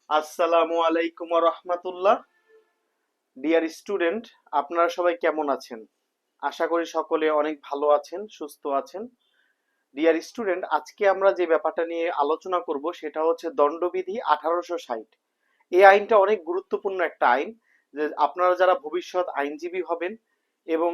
আসসালামু আলাইকুম ওয়া রাহমাতুল্লাহ। ডিয়ার স্টুডেন্ট, আপনারা সবাই কেমন আছেন? আশা করি সকলে অনেক ভালো আছেন, সুস্থ আছেন। ডিয়ার স্টুডেন্ট, আজকে আমরা যে ব্যাপারটা নিয়ে আলোচনা করব সেটা হচ্ছে দণ্ডবিধি 1860। এই আইনটা অনেক গুরুত্বপূর্ণ একটা আইন, যে আপনারা যারা ভবিষ্যৎ আইনজীবী হবেন এবং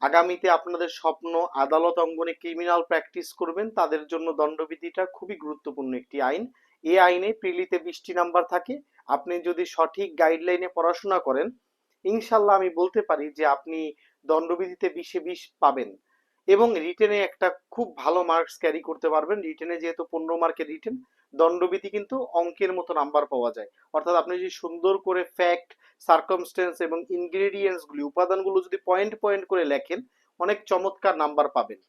আগামীতে আপনাদের স্বপ্ন আদালত অঙ্গনে ক্রিমিনাল প্র্যাকটিস করবেন, তাদের জন্য দণ্ডবিধিটা খুবই গুরুত্বপূর্ণ একটি আইন। এই আইনে প্রিলিতে 20টি নাম্বার থাকে। আপনি যদি সঠিক গাইডলাইনে পড়াশোনা করেন, ইনশাল্লাহ আমি বলতে পারি যে আপনি দণ্ডবিধিতে 20-এ 20 পাবেন এবং রিটেনে একটা খুব ভালো মার্কস ক্যারি করতে পারবেন। রিটেনে যেহেতু 15 মার্কের রিটেন, দণ্ডবিধি কিন্তু অঙ্কের মতো নাম্বার পাওয়া যায়। অর্থাৎ আপনি যদি সুন্দর করে ফ্যাক্ট, সার্কামস্টেন্স এবং ইনগ্রেডিয়েন্টস গুলি, উপাদানগুলো যদি পয়েন্ট পয়েন্ট করে লেখেন, অনেক চমৎকার নাম্বার পাবেন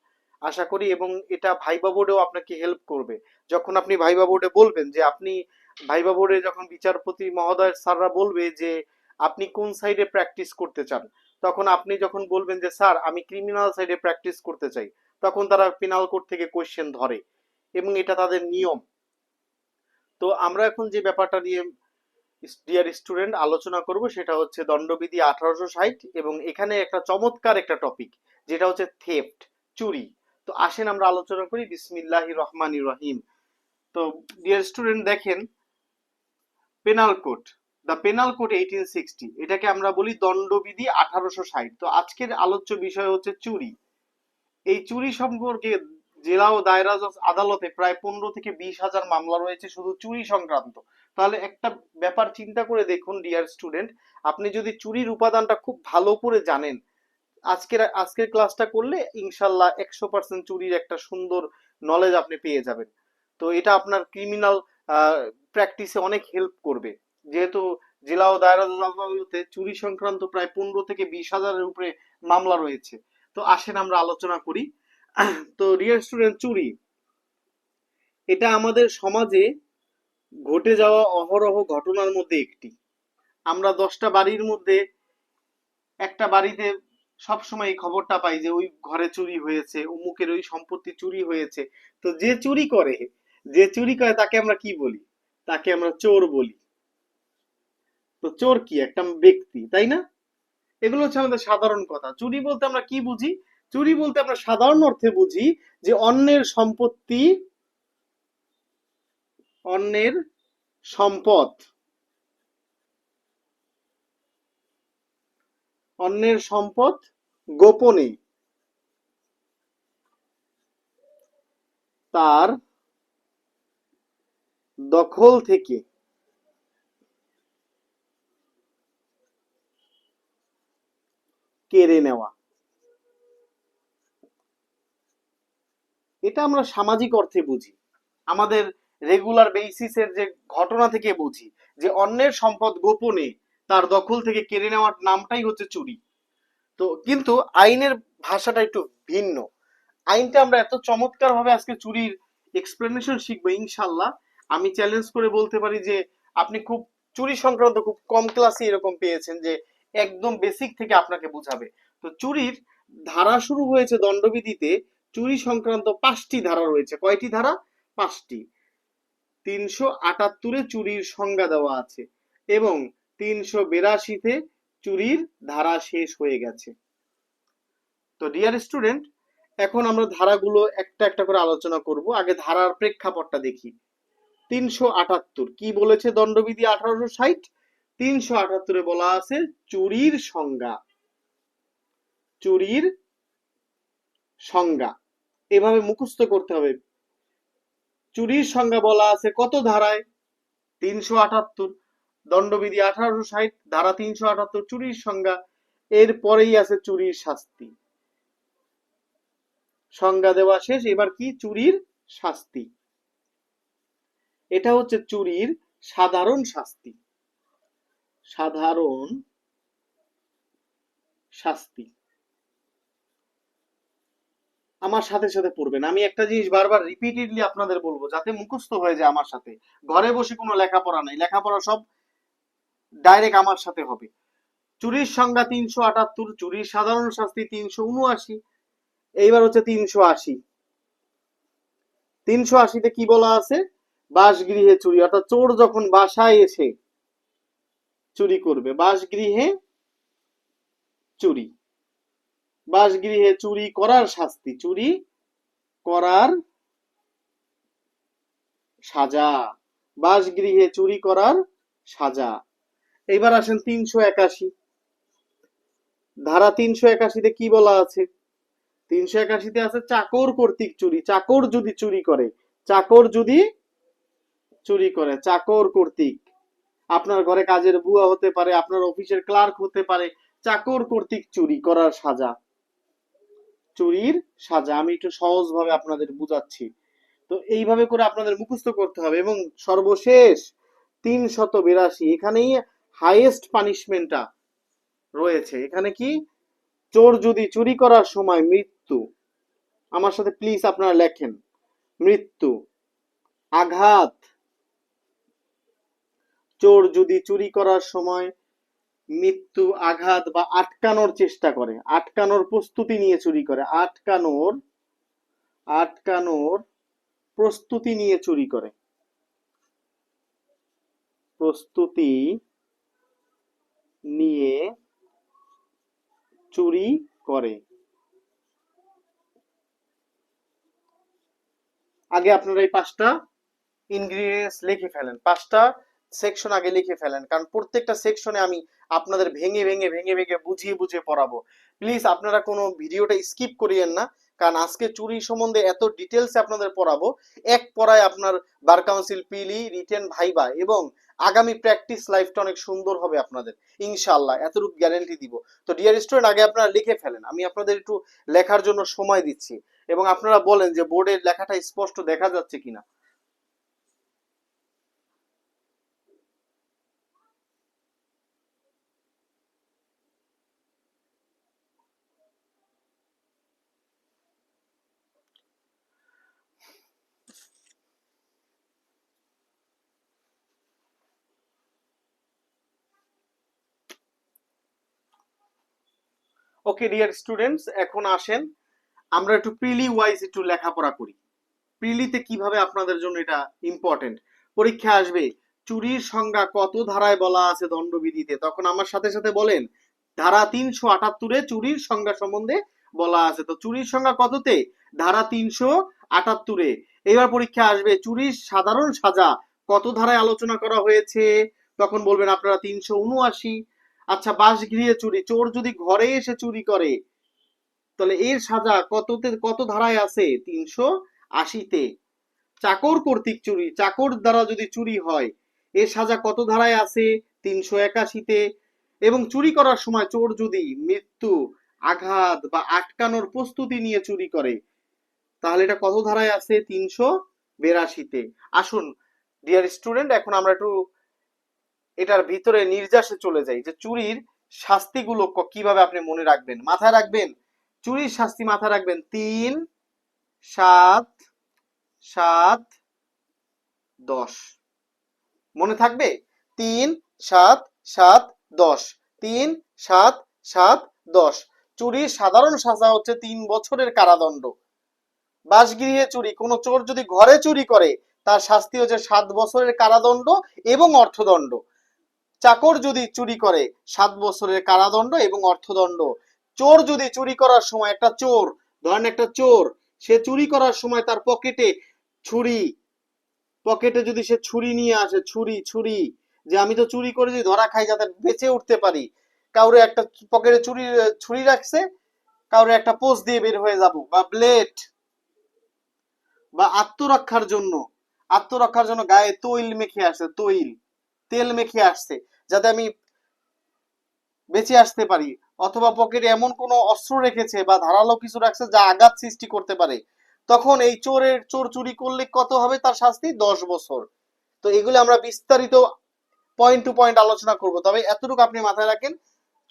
আশা করি। এবং এটা ভাইবা বোর্ডেও আপনাকে হেল্প করবে। যখন আপনি ভাইবা বোর্ডে বলবেন যে আপনি ভাইবা বোর্ডে যখন বিচারপতি মহোদয় স্যাররা বলবে যে আপনি কোন সাইডে প্র্যাকটিস করতে চান, তখন আপনি যখন বলবেন যে স্যার আমি ক্রিমিনাল সাইডে প্র্যাকটিস করতে চাই, তখন তারা পেনাল কোড থেকে কোয়েশ্চেন ধরে এবং এটা তাদের নিয়ম। তো আমরা এখন যে ব্যাপারটা নিয়ে ডিয়ার স্টুডেন্ট আলোচনা করব সেটা হচ্ছে দণ্ডবিধি 1860, এবং এখানে একটা চমৎকার একটা টপিক যেটা হচ্ছে থেফট, চুরি। তো আসেন আমরা আলোচনা করি। বিসমিল্লাহির রহমানির রহিম। তো ডিয়ার স্টুডেন্ট দেখেন, penal code, the penal code 1860, এটাকে আমরা বলি দণ্ডবিধি 1860। তো আজকের আলোচ্য বিষয় হচ্ছে চুরি। এই চুরি সম্পর্কে জেলা ও দায়রা জজ আদালতে প্রায় 15 থেকে 20 হাজার মামলা রয়েছে শুধু চুরি সংক্রান্ত। তাহলে একটা ব্যাপার চিন্তা করে দেখুন ডিয়ার স্টুডেন্ট, আপনি যদি চুরির উপাদানটা খুব ভালো করে জানেন, আজকের ক্লাসটা করলে ইনশাল্লাহ 100% চুরির একটা সুন্দর নলেজ আপনি পেয়ে যাবেন। তো এটা আপনার ক্রিমিনাল প্র্যাকটিসে অনেক হেল্প করবে, যেহেতু জেলা ও দায়রা জজ আদালতে চুরি সংক্রান্ত প্রায় 15 থেকে 20 হাজারের উপরে মামলা রয়েছে। তো আসেন আমরা আলোচনা করি। তো ডিয়ার স্টুডেন্ট, চুরি এটা আমাদের সমাজে ঘটে যাওয়া অহরহ ঘটনার মধ্যে একটি। আমরা 10টা বাড়ির মধ্যে একটা বাড়িতে সবসময় এই খবরটা পাই যে ওই ঘরে চুরি হয়েছে, অমুকের ওই সম্পত্তি চুরি হয়েছে। তো যে চুরি করে তাকে আমরা কি বলি? তাকে আমরা চোর বলি। তো চোর কি একটা ব্যক্তি, তাই না? এগুলো হচ্ছে আমাদের সাধারণ কথা। চুরি বলতে আমরা কি বুঝি? চুরি বলতে আমরা সাধারণ অর্থে বুঝি যে অন্যের সম্পত্তি, অন্যের সম্পদ, অন্যের সম্পদ গোপনে তার দখল থেকে কেড়ে নেওয়া। এটা আমরা সামাজিক অর্থে বুঝি, আমাদের রেগুলার বেসিসের যে ঘটনা থেকে বুঝি যে অন্যের সম্পদ গোপনে তার দখল থেকে কেড়ে নেওয়ার নামটাই হচ্ছে চুরি। তো কিন্তু আইনের ভাষাটা একটু ভিন্ন। আইনটা আমরা এত চমৎকার ভাবে আজকে চুরির এক্সপ্লেনেশন শিখবো ইনশাল্লাহ। আমি চ্যালেঞ্জ করে বলতে পারি যে আপনি খুব চুরি সংক্রান্ত খুব কম ক্লাসে এরকম পেয়েছেন যে একদম বেসিক থেকে আপনাকে বুঝাবে। তো চুরির ধারা শুরু হয়েছে দণ্ডবিধিতে। চুরি সংক্রান্ত 5টি ধারা রয়েছে। কয়টি ধারা? 5টি। 378-এ চুরির সংজ্ঞা দেওয়া আছে এবং 382-তে চুরির ধারা শেষ হয়ে গেছে। তো ডিয়ার স্টুডেন্ট, এখন আমরা ধারাগুলো একটা একটা করে আলোচনা করব। আগে ধারার প্রেক্ষাপটটা দেখি। 378 কি বলেছে দণ্ডবিধি 1860? 378-এ বলা আছে চুরির সংজ্ঞা। চুরির সংজ্ঞা এভাবে মুখস্থ করতে হবে। চুরির সংজ্ঞা বলা আছে কত ধারায়? 378। দণ্ডবিধি 1860 ধারা 378 চুরির সংজ্ঞা। এরপরেই আছে চুরির শাস্তি। সংজ্ঞা দেওয়া শেষ, এবার কি? চুরির শাস্তি। এটা হচ্ছে চুরির সাধারণ শাস্তি। সাধারণ শাস্তি। আমার সাথে সাথে পড়বেন। আমি একটা জিনিস বারবার রিপিটেডলি আপনাদের বলবো যাতে মুখস্থ হয়ে যায় আমার সাথে। ঘরে বসে কোনো লেখাপড়া নাই, লেখাপড়া সব ডাইরেক্ট আমার সাথে হবে। চুরির সংজ্ঞা 378, চুরির সাধারণ শাস্তি 379। এইবার হচ্ছে 380। 380-তে কি বলা আছে? বাসগৃহে চুরি, অর্থাৎ চোর যখন বাসায় এসে চুরি করবে, বাসগৃহে চুরি। বাসগৃহে চুরি করার শাস্তি, চুরি করার সাজা, বাসগৃহে চুরি করার সাজা। এইবার আসেন 381 ধারা। 381-তে কি বলা আছে? 381-তে আছে চাকর কর্তৃক চুরি। চাকর যদি চুরি করে, চাকর যদি চুরি করে, চাকর কর্তৃক, আপনার ঘরে কাজের বুয়া হতে পারে, আপনার অফিসের ক্লার্ক হতে পারে, চাকর কর্তৃক চুরি করার সাজা, চুরির সাজা। আমি একটু সহজ ভাবে আপনাদের বুঝাচ্ছি, তো এইভাবে করে আপনাদের মুখস্থ করতে হবে। এবং সর্বশেষ 382, এখানেই হাইয়েস্ট পানিশমেন্টটা রয়েছে। এখানে কি? চোর যদি চুরি করার সময় মৃত্যু, আমার সাথে প্লিজ আপনারা লেখেন, মৃত্যু, আঘাত, চোর যদি চুরি করার সময় মৃত্যু, আঘাত বা আটকানোর চেষ্টা করে, আটকানোর প্রস্তুতি নিয়ে চুরি করে, আটকানোর প্রস্তুতি নিয়ে চুরি করে, প্রস্তুতি নিয়ে চুরি করে। আগে আপনারা এই 5টা ইনগ্রিডিয়েন্টস লিখে ফেলেন, 5টা সেকশন আগে লিখে ফেলেন, কারণ প্রত্যেকটা সেকশনে আমি আপনাদের ভেঙে ভেঙে ভেঙে ভেঙে বুঝিয়ে বুঝিয়ে পড়াবো। প্লিজ আপনারা কোনো ভিডিওটা স্কিপ করিয়েন না, কারণ আজকে চুরি সম্বন্ধে এত ডিটেলসে আপনাদের পড়াবো। এক পড়ায় আপনার বার কাউন্সিল, পিলি, রিটেন, ভাইবা এবং আগামী প্র্যাকটিস লাইফটা অনেক সুন্দর হবে আপনাদের, ইনশাআল্লাহ, এতটুকু গ্যারান্টি দিব। তো ডিয়ার স্টুডেন্ট, আগে আপনারা লিখে ফেলেন, আমি আপনাদের একটু লেখার জন্য সময় দিচ্ছি, এবং আপনারা বলেন যে বোর্ডের লেখাটা স্পষ্ট দেখা যাচ্ছে কিনা। ওকে ডিয়ার স্টুডেন্টস, এখন আসেন আমরা একটু প্রিলি ওয়াইজ একটু লেখাপড়া করি। প্রিলিতে কিভাবে আপনাদের জন্য এটা ইম্পর্টেন্ট। পরীক্ষা আসবে চুরির সংজ্ঞা কত ধারায় বলা আছে দণ্ডবিধিতে, তখন আমার সাথে সাথে বলেন ধারা 378-এ চুরির সংজ্ঞা সম্বন্ধে বলা আছে। তো চুরির সংজ্ঞা কততে? ধারা 378-এ। এবার পরীক্ষা আসবে চুরির সাধারণ সাজা কত ধারায় আলোচনা করা হয়েছে, তখন বলবেন আপনারা 379। আচ্ছা, বাসগৃহে চুরি, চোর যদি ঘরে এসে চুরি করে, তাহলে এর সাজা কততে, কত ধারায় আছে? 380-তে। চাকর কর্তৃক চুরি, চাকর দ্বারা যদি চুরি হয়, এর সাজা কত ধারায় আছে? 381-তে। এবং চুরি করার সময় চোর যদি মৃত্যু, আঘাত বা আটকানোর প্রস্তুতি নিয়ে চুরি করে, তাহলে এটা কত ধারায় আছে? 382-তে। আসুন ডিয়ার স্টুডেন্ট, এখন আমরা একটু এটার ভিতরে নির্যাসে চলে যাই, যে চুরির শাস্তিগুলো কিভাবে আপনি মনে রাখবেন, মাথায় রাখবেন। চুরির শাস্তি মাথায় রাখবেন 3, 7, 7, 10। মনে থাকবে? 3, 7, 7, 10, 3, 7, 7, 10। চুরির সাধারণ সাজা হচ্ছে 3 বছরের কারাদণ্ড। বাসগৃহে চুরি, কোন চোর যদি ঘরে চুরি করে, তার শাস্তি হচ্ছে 7 বছরের কারাদণ্ড এবং অর্থদণ্ড। চাকর যদি চুরি করে, 7 বছরের কারাদণ্ড এবং অর্থদণ্ড। চোর যদি চুরি করার সময়, একটা চোর, ধরেন একটা চোর, সে চুরি করার সময় তার পকেটে ছুরি, পকেটে যদি সে ছুরি নিয়ে আসে, ছুরি, ছুরি, যে আমি তো চুরি করেছি, ধরা খাই, যাতে বেঁচে উঠতে পারি, কাউরে একটা পকেটে ছুরি রাখছে, কাউরে একটা পোস্ট দিয়ে বের হয়ে যাব, বা ব্লেড, বা আত্মরক্ষার জন্য গায়ে তৈল মেখে আসছে, তেল মেখে আসছে, যাতে আমি বেঁচে আসতে পারি, অথবা পকেটে এমন কোনো অস্ত্র রেখেছে বা ধারালো কিছু রাখছে যা আঘাত সৃষ্টি করতে পারে, তখন এই চোর চুরি করলে কত হবে তার শাস্তি? 10 বছর। তো এগুলো আমরা বিস্তারিত পয়েন্ট টু পয়েন্ট আলোচনা করব, তবে এতটুকু আপনি মাথায় রাখেন,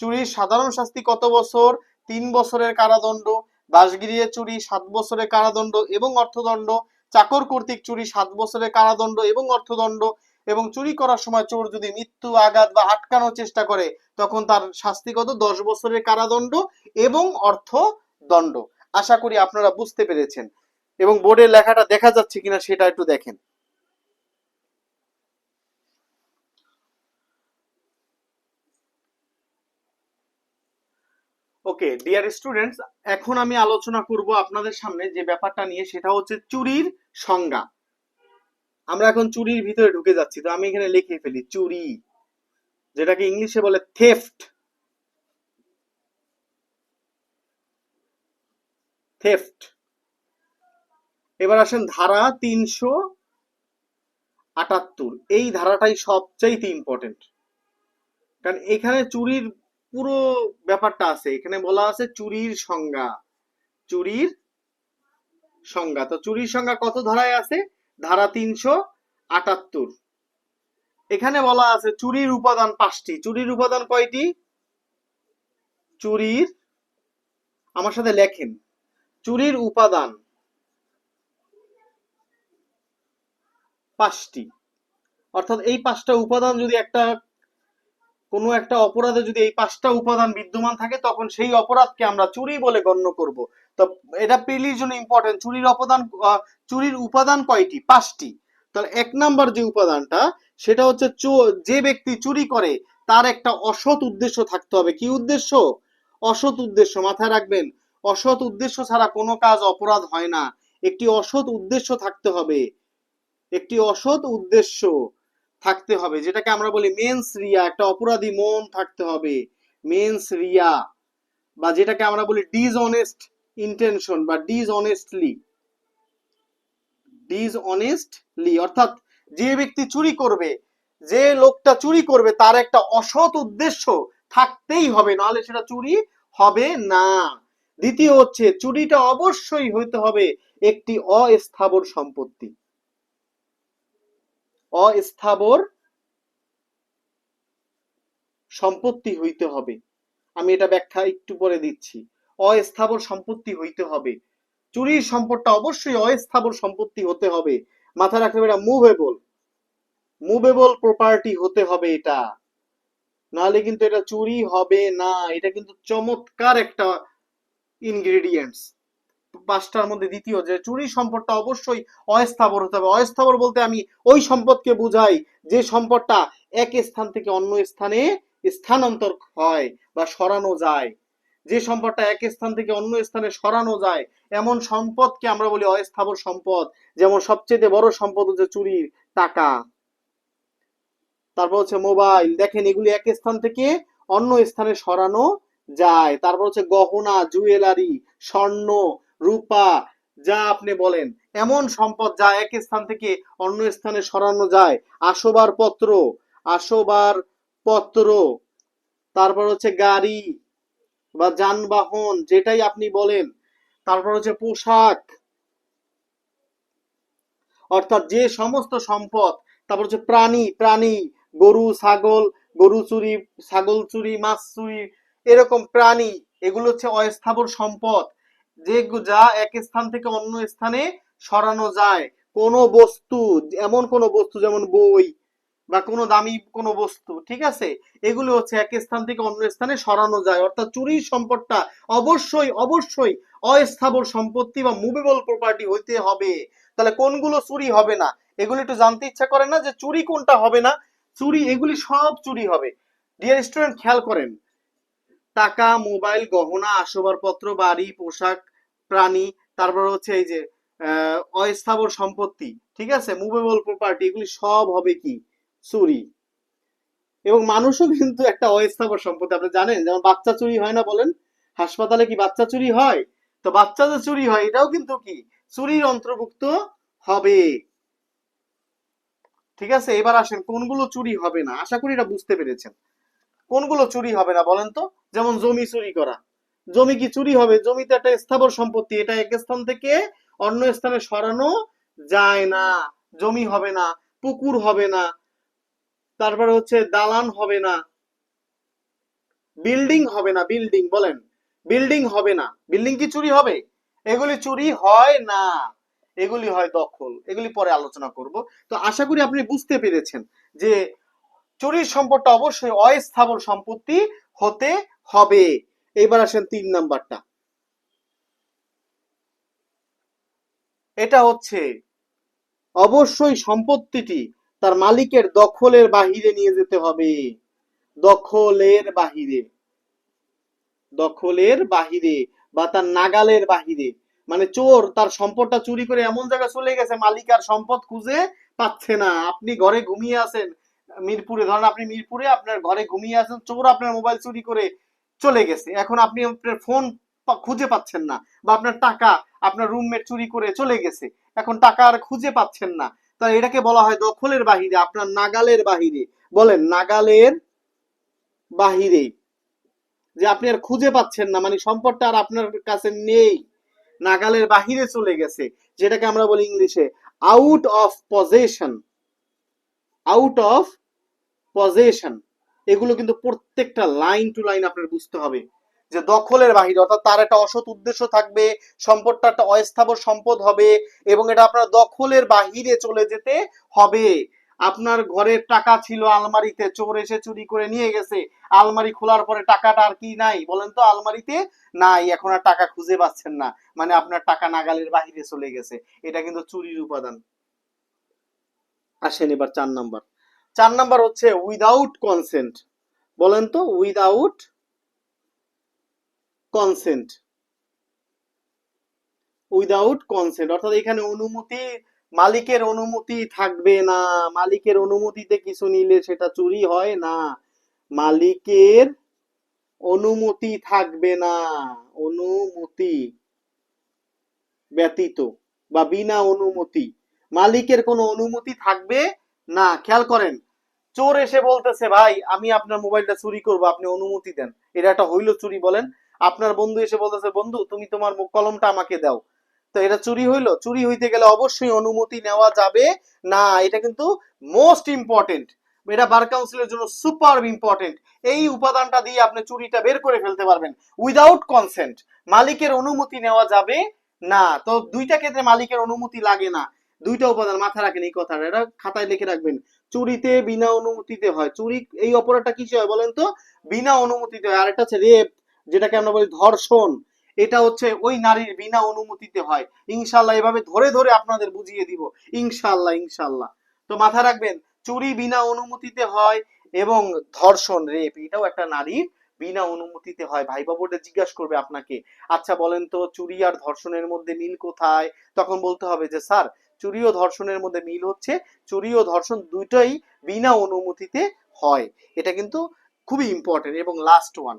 চুরির সাধারণ শাস্তি কত বছর? 3 বছরের কারাদণ্ড। বাসগৃহে চুরি 7 বছরের কারাদণ্ড এবং অর্থদণ্ড। চাকর কর্তৃক চুরি 7 বছরের কারাদণ্ড এবং অর্থদণ্ড। এবং চুরি করার সময় চোর যদি মৃত্যু, আঘাত বা আটকানোর চেষ্টা করে, তখন তার শাস্তি কত? 10 বছরের কারাদণ্ড এবং অর্থদণ্ড। আশা করি আপনারা বুঝতে পেরেছেন, এবং বোর্ডের লেখাটা দেখা যাচ্ছে কিনা সেটা একটু দেখেন। ওকে ডিয়ার স্টুডেন্টস, এখন আমি আলোচনা করব আপনাদের সামনে যে ব্যাপারটা নিয়ে, সেটা হচ্ছে চুরির সংজ্ঞা। আমরা এখন চুরির ভিতরে ঢুকে যাচ্ছি, তো আমি এখানে লিখে ফেলি চুরি, যেটাকে ইংলিশে বলে থেফট। থেফট। এবার আসেন ধারা 378, এই ধারাটাই সবচেয়ে ইম্পর্টেন্ট, কারণ এখানে চুরির পুরো ব্যাপারটা আছে। এখানে বলা আছে চুরির সংজ্ঞা। চুরির সংজ্ঞা, তো চুরির সংজ্ঞা কত ধারায় আছে? ধারা 378। এখানে বলা আছে চুরির উপাদান 5টি। চুরির উপাদান কয়টি? চুরির, আমার সাথে লেখেন, চুরির উপাদান 5টি। অর্থাৎ এই 5টা উপাদান যদি কোনো একটা অপরাধে যদি এই 5টা উপাদান বিদ্যমান থাকে, তখন সেই অপরাধকে আমরা চুরি বলে গণ্য করব। তো এটা প্রিলির জন্য ইম্পর্টেন্ট। চুরির উপাদান কয়টি? 5টি। তাহলে 1 নাম্বার যে উপাদানটা, সেটা হচ্ছে যে ব্যক্তি চুরি করে তার একটা অসৎ উদ্দেশ্য থাকতে হবে। কি উদ্দেশ্য? অসৎ উদ্দেশ্য। মাথায় রাখবেন, অসৎ উদ্দেশ্য ছাড়া কোনো কাজ অপরাধ হয় না। একটি অসৎ উদ্দেশ্য থাকতে হবে। একটি অসৎ উদ্দেশ্য থাকতে হবে, যেটাকে আমরা বলি মেন্স রিয়া। একটা অপরাধী মন থাকতে হবে, মেন্স রিয়া, বা যেটাকে আমরা বলি ডিসঅনেস্ট ইন্টেনশন বা ডিসঅনেস্টলি। অর্থাৎ যে ব্যক্তি চুরি করবে, যে লোকটা চুরি করবে, তার একটা অসৎ উদ্দেশ্য থাকতেই হবে, নাহলে সেটা চুরি হবে না। দ্বিতীয় হচ্ছে চুরিটা অবশ্যই হইতে হবে একটি অস্থাবর সম্পত্তি। অস্থাবর সম্পত্তি হইতে হবে। আমি এটা ব্যাখ্যা একটু পরে দিচ্ছি। অস্থাবর সম্পত্তি হইতে হবে। চুরির সম্পদটা অবশ্যই অস্থাবর সম্পত্তি হতে হবে। মাথায় রাখতে হবে এটা মুভেবল প্রপার্টি হতে হবে এটা, নাহলে কিন্তু এটা চুরি হবে না। এটা কিন্তু চমৎকার একটা ইনগ্রেডিয়েন্টস 5টার মধ্যে দ্বিতীয়, যে চুরি সম্পদটা অবশ্যই অস্থাবর হতে হবে। অস্থাবর বলতে আমি ওই সম্পদকে বুঝাই যে সম্পদটা এক স্থান থেকে অন্য স্থানে স্থানান্তর হয় বা সরানো যায়। যে সম্পদটা এক স্থান থেকে অন্য স্থানে সরানো যায়, এমন সম্পদকে আমরা বলি অস্থাবর সম্পদ। যেমন সবচেয়ে বড় সম্পদ হচ্ছে চুরির টাকা, তারপর হচ্ছে মোবাইল। দেখেন, এগুলি এক স্থান থেকে অন্য স্থানে সরানো যায়। তারপর হচ্ছে গহনা, জুয়েলারি, স্বর্ণ, রূপা, যা আপনি বলেন, এমন সম্পদ যা এক স্থান থেকে অন্য স্থানে সরানো যায়। আসবাবপত্র, তারপর হচ্ছে গাড়ি বা যানবাহন, যেটাই আপনি বলেন। তারপর হচ্ছে পোশাক, অর্থাৎ যে সমস্ত সম্পদ। তারপর হচ্ছে প্রাণী, গরু ছাগল, গরু চুরি, ছাগল চুরি, মাছ চুরি, এরকম প্রাণী, এগুলো হচ্ছে অস্থাবর সম্পদ, যে যা এক স্থান থেকে অন্য স্থানে সরানো যায়। কোনো বস্তু, এমন কোনো বস্তু যেমন বই বা কোনো দামি কোনো বস্তু, ঠিক আছে, এগুলো হচ্ছে এক স্থান থেকে অন্য স্থানে সরানো যায়। অর্থাৎ চুরির সম্পদটা অবশ্যই অস্থাবর সম্পত্তি বা মুভেবল প্রপার্টি হইতে হবে। তাহলে কোনগুলো চুরি হবে না, এগুলো একটু জানতে ইচ্ছা করে না, যে চুরি কোনটা হবে না? চুরি, এগুলি সব চুরি হবে। ডিয়ার স্টুডেন্ট, খেয়াল করেন, টাকা, মোবাইল, গহনা, আসবাবপত্র, বাড়ি, পোশাক, প্রাণী, তারপর হচ্ছে এই যে অস্থাবর সম্পত্তি, ঠিক আছে, মুভেবল প্রপার্টি, এগুলি সব হবে কি? চুরি। এবং মানুষও কিন্তু একটা অস্থাবর সম্পত্তি। আপনি জানেন, যেমন বাচ্চা চুরি হয় না বলেন? হাসপাতালে কি বাচ্চা চুরি হয়? তো বাচ্চা যে চুরি হয়, এটাও কিন্তু কি? চুরির অন্তর্ভুক্ত হবে। ঠিক আছে, এবার আসেন কোনগুলো চুরি হবে না। আশা করি এটা বুঝতে পেরেছেন। কোনগুলো চুরি হবে না বলেন তো? যেমন জমি চুরি করা। জমি কি চুরি হবে? জমি তো একটা স্থাবর সম্পত্তি, এটা এক স্থান থেকে অন্য স্থানে সরানো যায় না। জমি হবে না, পুকুর হবে না, তারপরে হচ্ছে দালান হবে না, বিল্ডিং হবে না। বিল্ডিং বলেন, বিল্ডিং হবে না। বিল্ডিং কি চুরি হবে? এগুলি চুরি হয় না, এগুলি হয় দখল। এগুলি পরে আলোচনা করব। তো আশা করি আপনি বুঝতে পেরেছেন যে চুরির সম্পদটা অবশ্যই অস্থাবর সম্পত্তি হতে হবে। এবার আসেন 3 নাম্বারটা। এটা হচ্ছে অবশ্যই সম্পত্তিটি তার মালিকের দখলের বাহিরে নিয়ে যেতে হবে। দখলের বাহিরে। দখলের বাহিরে বা তার নাগালের বাহিরে, মানে চোর তার সম্পদটা চুরি করে এমন জায়গায় চলে গেছে, মালিক আর সম্পদ খুঁজে পাচ্ছে না। আপনি ঘরে ঘুমিয়ে আছেন মিরপুরে, ধরেন আপনি মিরপুরে আপনার ঘরে ঘুমিয়ে আছেন, চোর আপনার মোবাইল চুরি করে চলে গেছে, এখন আপনি আপনার ফোন খুঁজে পাচ্ছেন না, বা আপনার টাকা আপনার রুমমেট চুরি করে চলে গেছে, এখন টাকা আর খুঁজে পাচ্ছেন না, তাহলে এটাকে বলা হয় দখলের বাহিরে, আপনার নাগালের বাহিরে। বলেন নাগালের বাহিরে, যে আপনি আর খুঁজে পাচ্ছেন না, মানে সম্পদটা আর আপনার কাছে নেই, নাগালের বাহিরে চলে গেছে, যেটাকে আমরা বলি ইংলিশে out of possession. Out of possession, এগুলো কিন্তু প্রত্যেকটা লাইন টু লাইন আপনার বুঝতে হবে, যে দখলের বাহিরে অর্থাৎ তার একটা অসৎ উদ্দেশ্য থাকবে, সম্পদটা একটা অস্থাবর সম্পদ হবে, এবং এটা আপনার দখলের বাহিরে চলে যেতে হবে। আপনার ঘরের টাকা ছিল আলমারিতে, চোর এসে চুরি করে নিয়ে গেছে, আলমারি খোলার পরে টাকাটা আর কি নাই, বলেন তো আলমারিতে নাই, এখন আর টাকা খুঁজে পাচ্ছেন না, মানে আপনার টাকা নাগালের বাহিরে চলে গেছে, এটা কিন্তু চুরির উপাদান। আসেন এবার 4 নাম্বার। 4 নাম্বার হচ্ছে উইদাউট কনসেন্ট। বলেন তো উইদাউট কনসেন্ট। উইদাউট কনসেন্ট অর্থাৎ এখানে অনুমতি, মালিকের অনুমতি থাকবে না, মালিকের অনুমতিতে কিছু নিলে সেটা চুরি হয় না, মালিকের অনুমতি থাকবে না, অনুমতি ব্যতীত বা বিনা অনুমতি, মালিকের কোনো অনুমতি থাকবে না। খেয়াল করেন, চোর এসে বলতেছে ভাই আমি আপনার মোবাইলটা চুরি করবো, আপনি অনুমতি দেন, এটা একটা হইল চুরি বলেন? আপনার বন্ধু এসে বলতেছে বন্ধু তুমি তোমার কলমটা আমাকে দাও, তো এটা চুরি হইলো? চুরি হইতে গেলে অবশ্যই অনুমতি নেওয়া যাবে না, এটা কিন্তু মোস্ট ইম্পর্টেন্ট, এটা বার কাউন্সিলের জন্য সুপার ইম্পর্টেন্ট। এই উপাদানটা দিয়ে আপনি চুরিটা বের করে ফেলতে পারবেন, উইদাউট কনসেন্ট, মালিকের অনুমতি নেওয়া যাবে না। তো দুইটা ক্ষেত্রে মালিকের অনুমতি লাগে না, দুইটা উপাদান মাথায় রাখেন, এই কথাটা এটা খাতায় লিখে রাখবেন। চুরিতে বিনা অনুমতিতে হয়, চুরি এই অপরাধটা কিসে হয় বলেন তো? বিনা অনুমতিতে হয়। আর একটা হচ্ছে রেপ, যেটাকে আমরা বলি ধর্ষণ, এটা হচ্ছে ওই নারীর বিনা অনুমতিতে হয়। ইনশাল্লাহ এভাবে ধরে ধরে আপনাদের বুঝিয়ে দিব, ইনশাল্লাহ ইনশাল্লাহ। তো মাথায় রাখবেন, চুরি বিনা অনুমতিতে হয়, এবং ধর্ষণ রেপ এটাও একটা নারীর বিনা অনুমতিতে হয়। ভাইবা বোর্ডে জিজ্ঞাসা করবে আপনাকে, আচ্ছা বলেন তো চুরি আর ধর্ষণের মধ্যে মিল কোথায়? তখন বলতে হবে যে স্যার চুরি ও ধর্ষণের মধ্যে মিল হচ্ছে চুরি ও ধর্ষণ দুইটাই বিনা অনুমতিতে হয়। এটা কিন্তু খুবই ইম্পর্টেন্ট। এবং লাস্ট ওয়ান,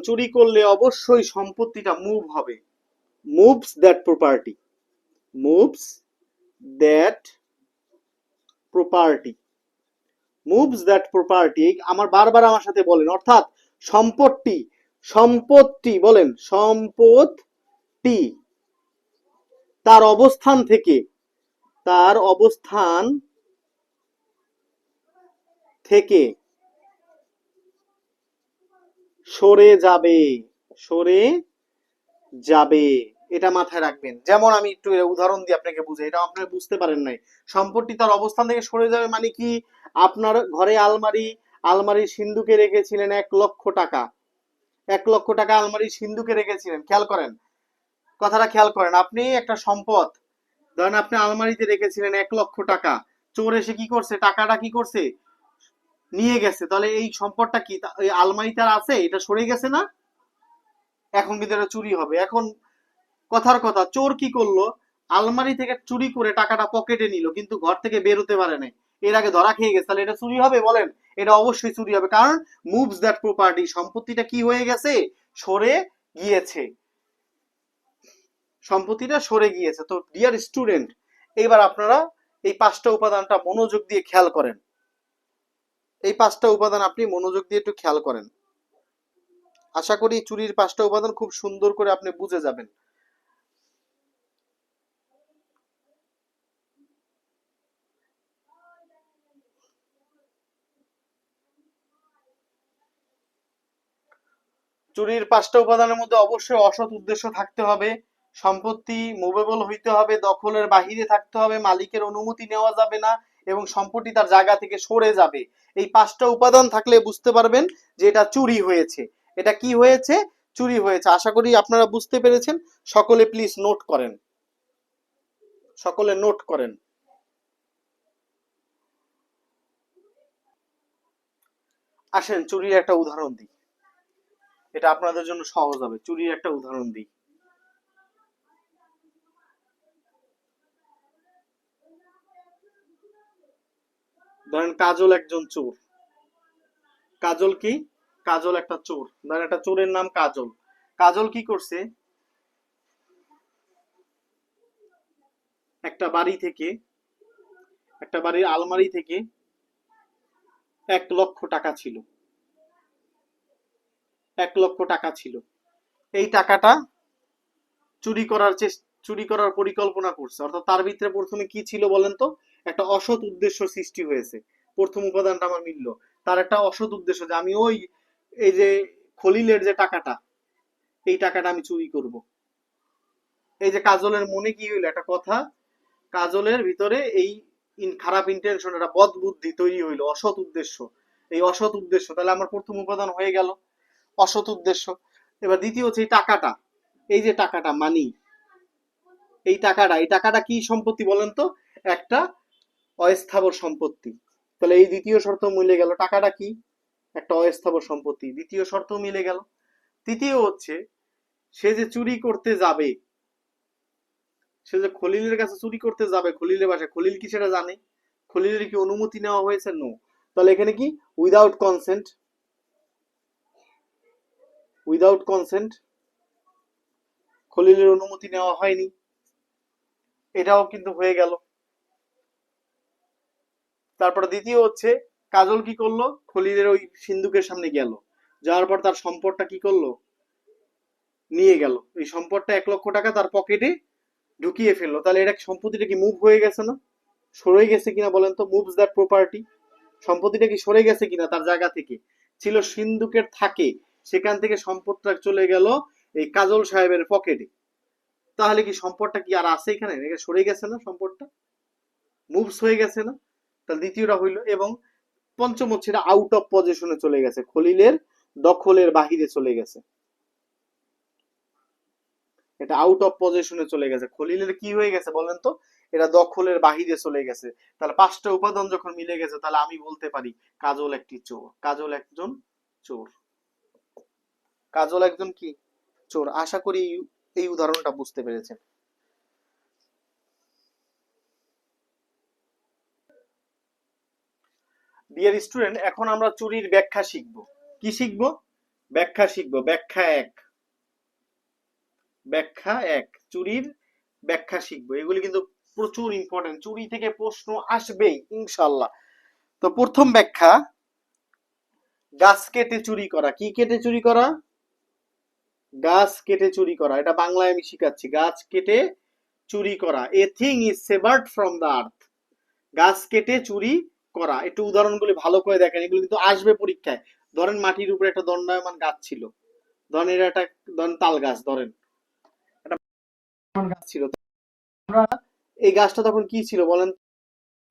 চুরি করলে অবশ্যই সম্পত্তিটা মুভ হবে। Moves that property, moves that property, moves that property, আমার বারবার আমার সাথে বলেন, অর্থাৎ সম্পত্তি, সম্পত্তি বলেন সম্পত্তি তার অবস্থান থেকে, তার অবস্থান থেকে সরে যাবে, সরে যাবে, এটা মাথায় রাখবেন। যেমন আমি একটু উদাহরণ দিয়ে আপনাকে বুঝাই, এটা আপনারা বুঝতে পারেন নাই। সম্পত্তি তার অবস্থান থেকে সরে যাবে মানে কি? আপনার ঘরে আলমারি, আলমারির সিন্ধুকে রেখেছিলেন 1 লক্ষ টাকা, 1 লক্ষ টাকা আলমারির সিন্ধুকে রেখেছিলেন, খেয়াল করেন কথাটা, খেয়াল করেন, আপনি একটা সম্পদ, ধরেন আপনি আলমারিতে রেখেছিলেন 1 লক্ষ টাকা, চোর এসে কি করছে, টাকাটা কি করছে, নিয়ে গেছে, তাহলে এই সম্পদটা কি ওই আলমারিতে আর আছে? এটা সরে গেছে না? এখন কিন্তু এটা চুরি হবে। এখন কথার কথা, চোর কি করলো, আলমারি থেকে চুরি করে টাকাটা পকেটে নিল, কিন্তু ঘর থেকে বের হতে পারে নাই, এর আগে ধরা খেয়ে গেছে, তাহলে এটা চুরি হবে বলেন? এটা অবশ্যই চুরি হবে, কারণ মুভস দ্যাট প্রপার্টি, সম্পত্তিটা কি হয়ে গেছে, সরে গিয়েছে, সম্পত্তিটা সরে গিয়েছে। তো ডিয়ার স্টুডেন্ট, এইবার আপনারা এই 5টা উপাদানটা মনোযোগ দিয়ে খেয়াল করেন, এই 5টা উপাদান আপনি মনোযোগ দিয়ে একটু খেয়াল করেন, আশা করি চুরির 5টা উপাদান খুব সুন্দর করে আপনি বুঝে যাবেন। চুরির 5টা উপাদানের মধ্যে অবশ্যই অসৎ উদ্দেশ্য থাকতে হবে, সম্পত্তি মুভেবল হইতে হবে, দখলের বাহিরে থাকতে হবে, মালিকের অনুমতি নেওয়া যাবে না, এবং সম্পত্তি তার জায়গা থেকে সরে যাবে। এই 5টা উপাদান থাকলে বুঝতে পারবেন যে এটা চুরি হয়েছে। এটা কি হয়েছে? চুরি হয়েছে। আশা করি আপনারা বুঝতে পেরেছেন। সকলে প্লিজ নোট করেন, সকলে নোট করেন। আসেন চুরির একটা উদাহরণ দিই, এটা আপনাদের জন্য সহজ হবে। চুরির একটা উদাহরণ দিই। ধরেন কাজল একজন চোর। কাজল কি? কাজল একটা চোর। ধরেন একটা চোরের নাম কাজল। কাজল কি করছে? একটা বাড়ি থেকে, একটা বাড়ির আলমারি থেকে 1 লক্ষ টাকা ছিল। 1 লক্ষ টাকা ছিল। এই টাকাটা চুরি করার পরিকল্পনা করছে। অর্থাৎ তার ভিতরে প্রথমে কি ছিল বলেন তো? একটা অসৎ উদ্দেশ্য সৃষ্টি হয়েছে। প্রথম উপাদানটা আমার মিলল। তার একটা অসৎ উদ্দেশ্য যে আমি এই যে খলিলের যে টাকাটা, এই টাকাটা আমি চুরি করব। এই যে কাজলের মনে কি হইলো একটা কথা, কাজলের ভিতরে এই খারাপ ইন্টেনশন, একটা বদ বুদ্ধি তৈরি হইলো, অসৎ উদ্দেশ্য। এই অসৎ উদ্দেশ্য, তাহলে আমার প্রথম উপাদান হয়ে গেল অসৎ উদ্দেশ্য। এবার দ্বিতীয় হচ্ছে এই টাকাটা, এই যে টাকাটা মানি, এই টাকাটা কি সম্পত্তি বলেন তো? একটা অস্থাবর সম্পত্তি। তাহলে এই দ্বিতীয় শর্ত মিলে গেল। টাকাটা কি? একটা অস্থাবর সম্পত্তি। দ্বিতীয় শর্ত মিলে গেল। তৃতীয় হচ্ছে সে যে চুরি করতে যাবে, সে যে খলিলের কাছে চুরি করতে যাবে, খলিলের বাসায়, খলিল কি সেটা জানে? খলিলের কি অনুমতি নেওয়া হয়েছে? নো। তাহলে এখানে কি উইদাউট কনসেন্ট, উইদাউট কনসেন্ট, খলিলের অনুমতি নেওয়া হয়নি, এটাও কিন্তু হয়ে গেল। তারপর দ্বিতীয় হচ্ছে কাজল কি করলো? খলিলের ওই সিন্ধুকের সামনে গেল, যাওয়ার পর তার সম্পদটা কি করলো? নিয়ে গেল। এই সম্পদটা 1 লক্ষ টাকা তার পকেটে ঢুকিয়ে ফেললো। তাহলে এটা সম্পত্তিটা কি মুভ হয়ে গেছে না? সরে গেছে কিনা বলেন তো? Moves that property. সম্পত্তিটা কি সরে গেছে কিনা তার জায়গা থেকে? ছিল সিন্ধুকের থাকে, সেখান থেকে সম্পদটা চলে গেল এই কাজল সাহেবের পকেটে। তাহলে কি সম্পদটা কি আর আছে এখানে? সরে গেছে না সম্পদটা? মুভস হয়ে গেছে না? তাহলে দ্বিতীয়টা হইলো। এবং পঞ্চম হচ্ছে এটা আউট অফ পজিশনে চলে গেছে, খলিলের দখলের বাহিরে চলে গেছে। এটা আউট অফ পজিশনে চলে গেছে, খলিলের কি হয়ে গেছে বলেন তো? এটা দখলের বাহিরে চলে গেছে। তাহলে 5টা উপাদান যখন মিলে গেছে, তাহলে আমি বলতে পারি কাজল একটি চোর। কাজল একজন চোর। কাজল একজন কি? চোর। আশা করি এই উদাহরণটা বুঝতে পেরেছেন। ডিয়ার স্টুডেন্ট, এখন আমরা চুরির ব্যাখ্যা শিখব। কি শিখব? ব্যাখ্যা শিখব। ব্যাখ্যা এক, চুরির ব্যাখ্যা শিখবো। এগুলি কিন্তু প্রচুর ইম্পর্টেন্ট, চুরি থেকে প্রশ্ন আসবেই ইনশাল্লাহ। তো প্রথম ব্যাখ্যা, গাছ কেটে চুরি করা। কি কেটে চুরি করা? গাছ কেটে চুরি করা। এটা বাংলায় আমি শিখাচ্ছি। গাছ কেটে চুরি করা। A thing is severed from the earth. গাছ কেটে চুরি করা। একটু উদাহরণগুলি ভালো করে দেখেন, এগুলো কিন্তু আসবে পরীক্ষায়। ধরেন মাটির উপরে একটা দণ্ডায়মান গাছ ছিল, ধরেন এটা একটা, ধরেন তাল গাছ, ধরেন একটা গাছ ছিল। আমরা এই গাছটা তখন কি ছিল বলেন?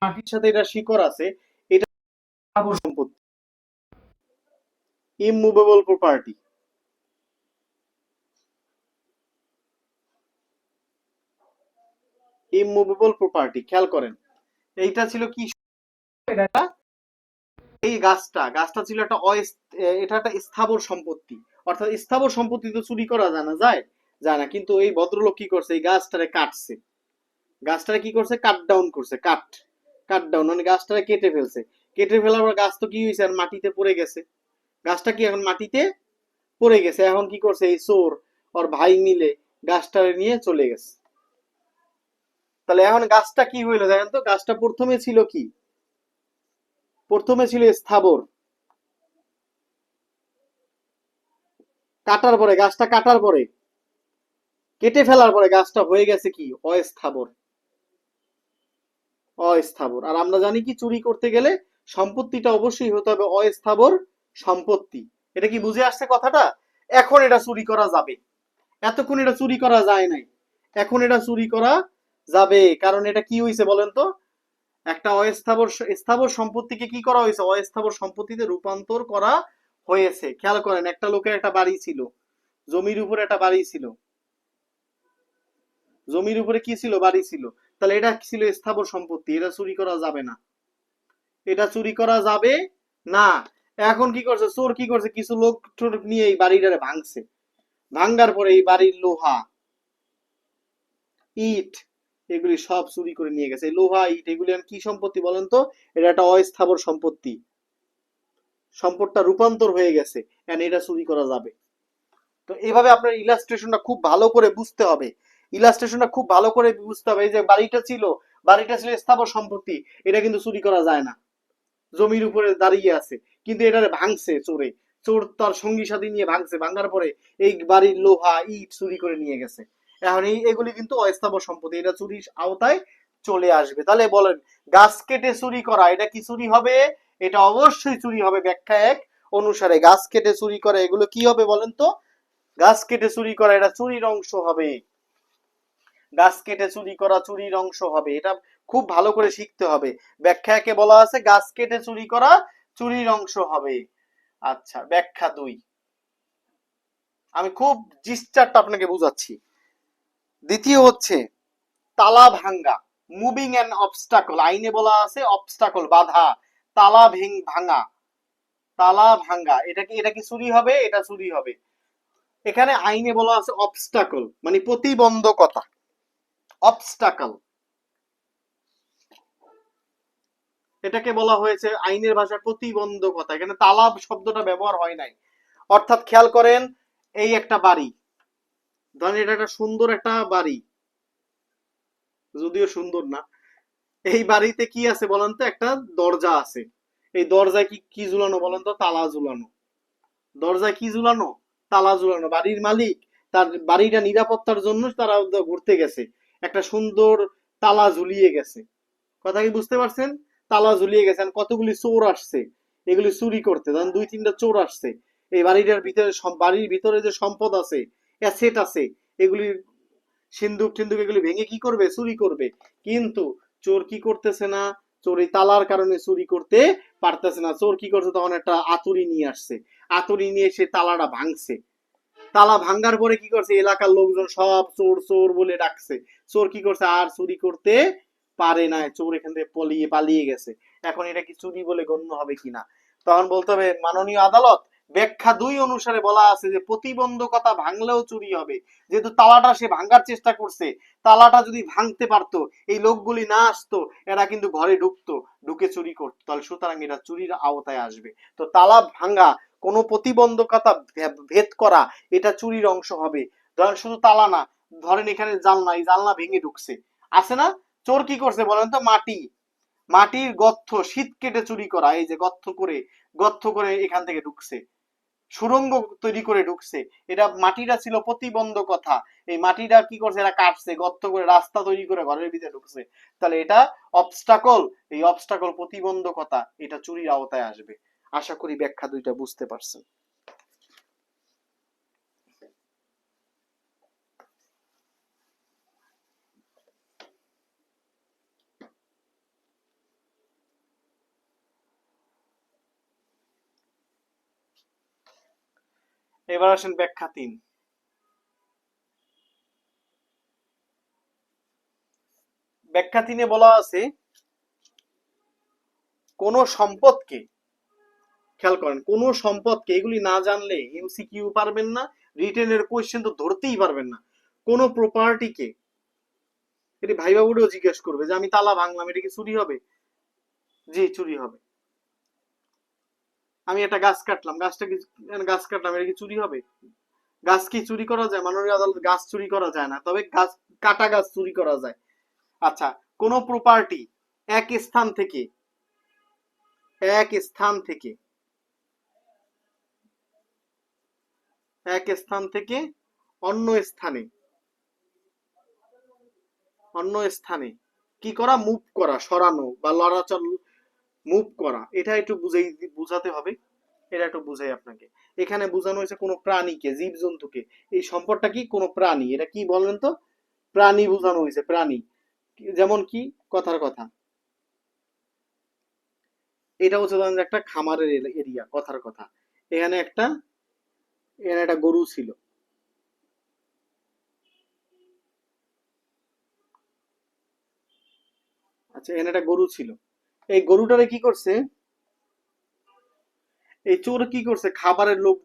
মাটির সাথে এটা শিকড় আছে, এটা সম্পত্তি, ইমমুভেবল প্রপার্টি। ইমমুভেবল প্রপার্টি, খেয়াল করেন। এইটা ছিল কি? এটা, এই গাছটা ছিল একটা এটা একটা স্থাবর সম্পত্তি। অর্থাৎ স্থাবর সম্পত্তি তো চুরি করা যায় না, যায়? যায় না। কিন্তু এই ভদ্রলোক কি করছে? এই গাছটারে কাটছে। গাছটারে কি করছে? কাট ডাউন করছে। কাট ডাউন মানে গাছটারে কেটে ফেলছে। কেটে ফেলার পর গাছ তো কি হয়েছে? আর মাটিতে পড়ে গেছে। গাছটা কি এখন মাটিতে পড়ে গেছে। এখন কি করছে? এই চোর ওর ভাই মিলে গাছটারে নিয়ে চলে গেছে। তাহলে এখন গাছটা কি হইলো দেখেন তো? গাছটা প্রথমে ছিল কি? প্রথমে ছিল স্থাবর। কাটার পরে কেটে ফেলার পরে গাছটা হয়ে গেছে কি? অস্থাবর। অস্থাবর। আর আমরা জানি কি, চুরি করতে গেলে সম্পত্তিটা অবশ্যই হতে হবে অস্থাবর সম্পত্তি। এটা কি বুঝে আসছে কথাটা? এখন এটা চুরি করা যাবে। এতক্ষণ এটা চুরি করা যায় নাই, এখন এটা চুরি করা যাবে। কারণ এটা কি হয়েছে বলেন তো? একটা স্থাবর সম্পত্তিকে কি করা হয়েছে? অস্থাবর সম্পত্তিতে রূপান্তর করা হয়েছে। খেয়াল করেন, একটা লোকের একটা বাড়ি ছিল, জমির উপরে একটা বাড়ি ছিল, জমির উপরে কি ছিল? বাড়ি ছিল। তাহলে এটা ছিল স্থাবর সম্পত্তি, এটা চুরি করা যাবে না, এটা চুরি করা যাবে না। এখন কি করছে চোর, কি করছে কিছু লোক টোর নিয়ে এই বাড়িটারে ভাঙছে, ভাঙ্গার পরে এই বাড়ির লোহা ইট এগুলি সব চুরি করে নিয়ে গেছে। এই লোহা ইট এগুলি আর কি সম্পত্তি বলেন তো? এটা একটা অস্থাবর সম্পত্তি, সম্পদটা রূপান্তর হয়ে গেছে, এন্ড এটা চুরি করা যাবে। তো এইভাবে আপনার ইলাস্ট্রেশনটা খুব ভালো করে বুঝতে হবে, ইলাস্ট্রেশনটা খুব ভালো করে বুঝতে হবে। এই যে বাড়িটা ছিল স্থাবর সম্পত্তি, এটা কিন্তু চুরি করা যায় না, জমির উপরে দাঁড়িয়ে আছে, কিন্তু এটারে ভাঙছে চোরে, চোর তার সঙ্গী সাথী নিয়ে ভাঙছে, ভাঙার পরে এই বাড়ির লোহা ইট চুরি করে নিয়ে গেছে। এখন এগুলি কিন্তু অস্থাবর সম্পত্তি, এটা চুরির আওতায় চলে আসবে। তাহলে বলেন, গাছ কেটে চুরি করা এটা কি চুরি হবে? এটা অবশ্যই চুরি হবে। ব্যাখ্যা এক অনুসারে গাছ কেটে চুরি করা এগুলো কি হবে বলেন তো? গাছ কেটে চুরি করা এটা চুরির অংশ হবে। গাছ কেটে চুরি করা চুরির অংশ হবে, এটা খুব ভালো করে শিখতে হবে। ব্যাখ্যাকে বলা আছে গাছ কেটে চুরি করা চুরির অংশ হবে। আচ্ছা, ব্যাখ্যা দুই, আমি খুব জিস্টারটা আপনাকে বুঝাচ্ছি। দ্বিতীয় হচ্ছে তালা ভাঙ্গা, মুভিং অ্যান অবস্টাকল। আইনে বলা আছে অবস্টাকল বাধা, তালা ভাঙা, তালা ভাঙ্গা এটা কি চুরি হবে? এটা চুরি হবে। এখানে আইনে বলা আছে অবস্টাকল মানে প্রতিবন্ধকতা, অবস্টাকল এটাকে বলা হয়েছে আইনের ভাষায় প্রতিবন্ধকতা। এখানে তালা শব্দটা ব্যবহার হয় নাই। অর্থাৎ খেয়াল করেন, এই একটা বাড়ি, ধরেন এটা একটা সুন্দর একটা বাড়ি, যদিও সুন্দর না। এই বাড়িতে কি আছে বলেন তো? একটা দরজা আছে। এই দরজায় কি কি ঝুলানো বলেন তো? তালা ঝুলানো। দরজায় কি ঝুলানো? তালা ঝুলানো। বাড়ির মালিক তার বাড়িটা নিরাপত্তার জন্য তারা ঘুরতে গেছে, একটা সুন্দর তালা ঝুলিয়ে গেছে। কথা কি বুঝতে পারছেন? তালা ঝুলিয়ে গেছেন, কতগুলি চোর আসছে এগুলি চুরি করতে, ধরেন দুই তিনটা চোর আসছে, এই বাড়িটার ভিতরে বাড়ির ভিতরে যে সম্পদ আছে, অ্যাসেট আছে, এগুলি সিন্দুক টিন্দুক এগুলি ভেঙে কি করবে? চুরি করবে। কিন্তু চোর কি করতেছে না, চোর এই তালার কারণে চুরি করতে পারতেছে না। চোর কি করছে? তখন একটা আতুরি নিয়ে আসছে, আতুরি নিয়ে সে তালাটা ভাঙছে। তালা ভাঙ্গার পরে কি করছে? এলাকার লোকজন সব চোর চোর বলে ডাকছে। চোর কি করছে? আর চুরি করতে পারে না, চোর এখান থেকে পালিয়ে গেছে। এখন এটা কি চুরি বলে গণ্য হবে কিনা? তখন বলতে হবে মাননীয় আদালত, ব্যাখ্যা দুই অনুসারে বলা আছে যে প্রতিবন্ধকতা ভাঙলেও চুরি হবে। যেহেতু তালাটা সে ভাঙার চেষ্টা করছে, তালাটা যদি ভাঙতে পারতো, এই লোকগুলি না আসতো, এরা কিন্তু ঘরে ঢুকতো, ঢুকে চুরি করতো, তাহলে সুতরাং এটা চুরির আওতায় আসবে। তো তালা ভাঙা, কোনো প্রতিবন্ধকতা ভেদ করা, এটা চুরির অংশ হবে। ধরেন শুধু তালা না, ধরেন এখানে জানলা, এই জানলা ভেঙে ঢুকছে, আছে না? চোর কি করছে বলেন তো? মাটির গর্ত শীত কেটে চুরি করা, এই যে গর্ত করে এখান থেকে ঢুকছে, সুড়ঙ্গ তৈরি করে ঢুকছে। এটা মাটিটা ছিল প্রতিবন্ধকতা, এই মাটিটা কি করছে? এরা কাটছে, গর্ত করে রাস্তা তৈরি করে ঘরের ভিতরে ঢুকছে। তাহলে এটা অবস্টাকল, এই অবস্টাকল প্রতিবন্ধকতা, এটা চুরির আওতায় আসবে। আশা করি ব্যাখ্যা দুইটা বুঝতে পারছেন। এবার আসেন ব্যাখ্যা তিন। ব্যাখ্যা তিনে বলা আছে কোন সম্পদকে, খেয়াল করেন, কোন সম্পদকে, এগুলি না জানলে এমসিকিউ পারবেন না, রিটেনের কোয়েশ্চেন তো ধরতেই পারবেন না। কোন প্রপার্টিকে, এটি ভাইবা বোর্ডেও জিজ্ঞেস করবে যে আমি তালা ভাঙলাম, এটা কি চুরি হবে? জি চুরি হবে। আমি একটা গাছ কাটলাম, এটা কি চুরি হবে? গাছ কি চুরি করা যায়? মাননীয় আদালত, গাছ চুরি করা যায় না, তবে কাটা গাছ চুরি করা যায়। আচ্ছা, কোন প্রপার্টি এক স্থান থেকে এক স্থান থেকে এক স্থান থেকে অন্য স্থানে অন্য স্থানে কি করা? মুভ করা, সরানো বা লড়াচল, মুভ করা, এটা একটু বুঝাতে হবে। এটা একটু বুঝাই আপনাকে। এখানে বোঝানো হয়েছে কোনো প্রাণীকে, জীবজন্তুকে। এই সম্পদটা কি? কোনো প্রাণী। এটা কি বলেন তো? প্রাণী বোঝানো হয়েছে, প্রাণী। যেমন কি? কথার কথা, এটা হচ্ছে ধরেন একটা খামারের এরিয়া, কথার কথা। এখানে একটা এখানে একটা গরু ছিল। আচ্ছা, এখানে একটা গরু ছিল। এই গরুটারে কি করছে? এই চোর কি করছে, খাবারের লোভ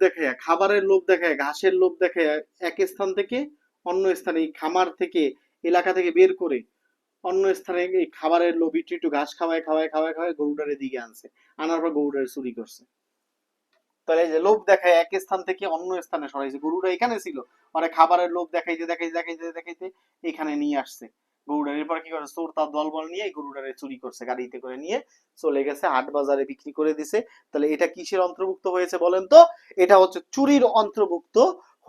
দেখায় ঘাসের লোভ দেখায় এক স্থান থেকে অন্য স্থানে, এই খামার থেকে, এলাকা থেকে বের করে অন্য স্থানে এই খাবারের লোভ, একটু একটু ঘাস খাওয়ায় গরুটার দিকে আনছে, আনার পর গরুটারে চুরি করছে। তাহলে এই যে লোভ দেখায় এক স্থান থেকে অন্য স্থানে সরাইছে, গরুটা এখানে ছিল, মানে খাবারের লোভ দেখাইতে এখানে নিয়ে আসছে গরুটার। এরপর কি করে, চোর তার দলবল নিয়ে এই গরুটারে চুরি করছে, গাড়িতে করে নিয়ে চলে গেছে, হাট বাজারে বিক্রি করে দিছে। তাহলে এটা কিসের অন্তর্ভুক্ত হয়েছে বলেন তো? এটা হচ্ছে চুরির অন্তর্ভুক্ত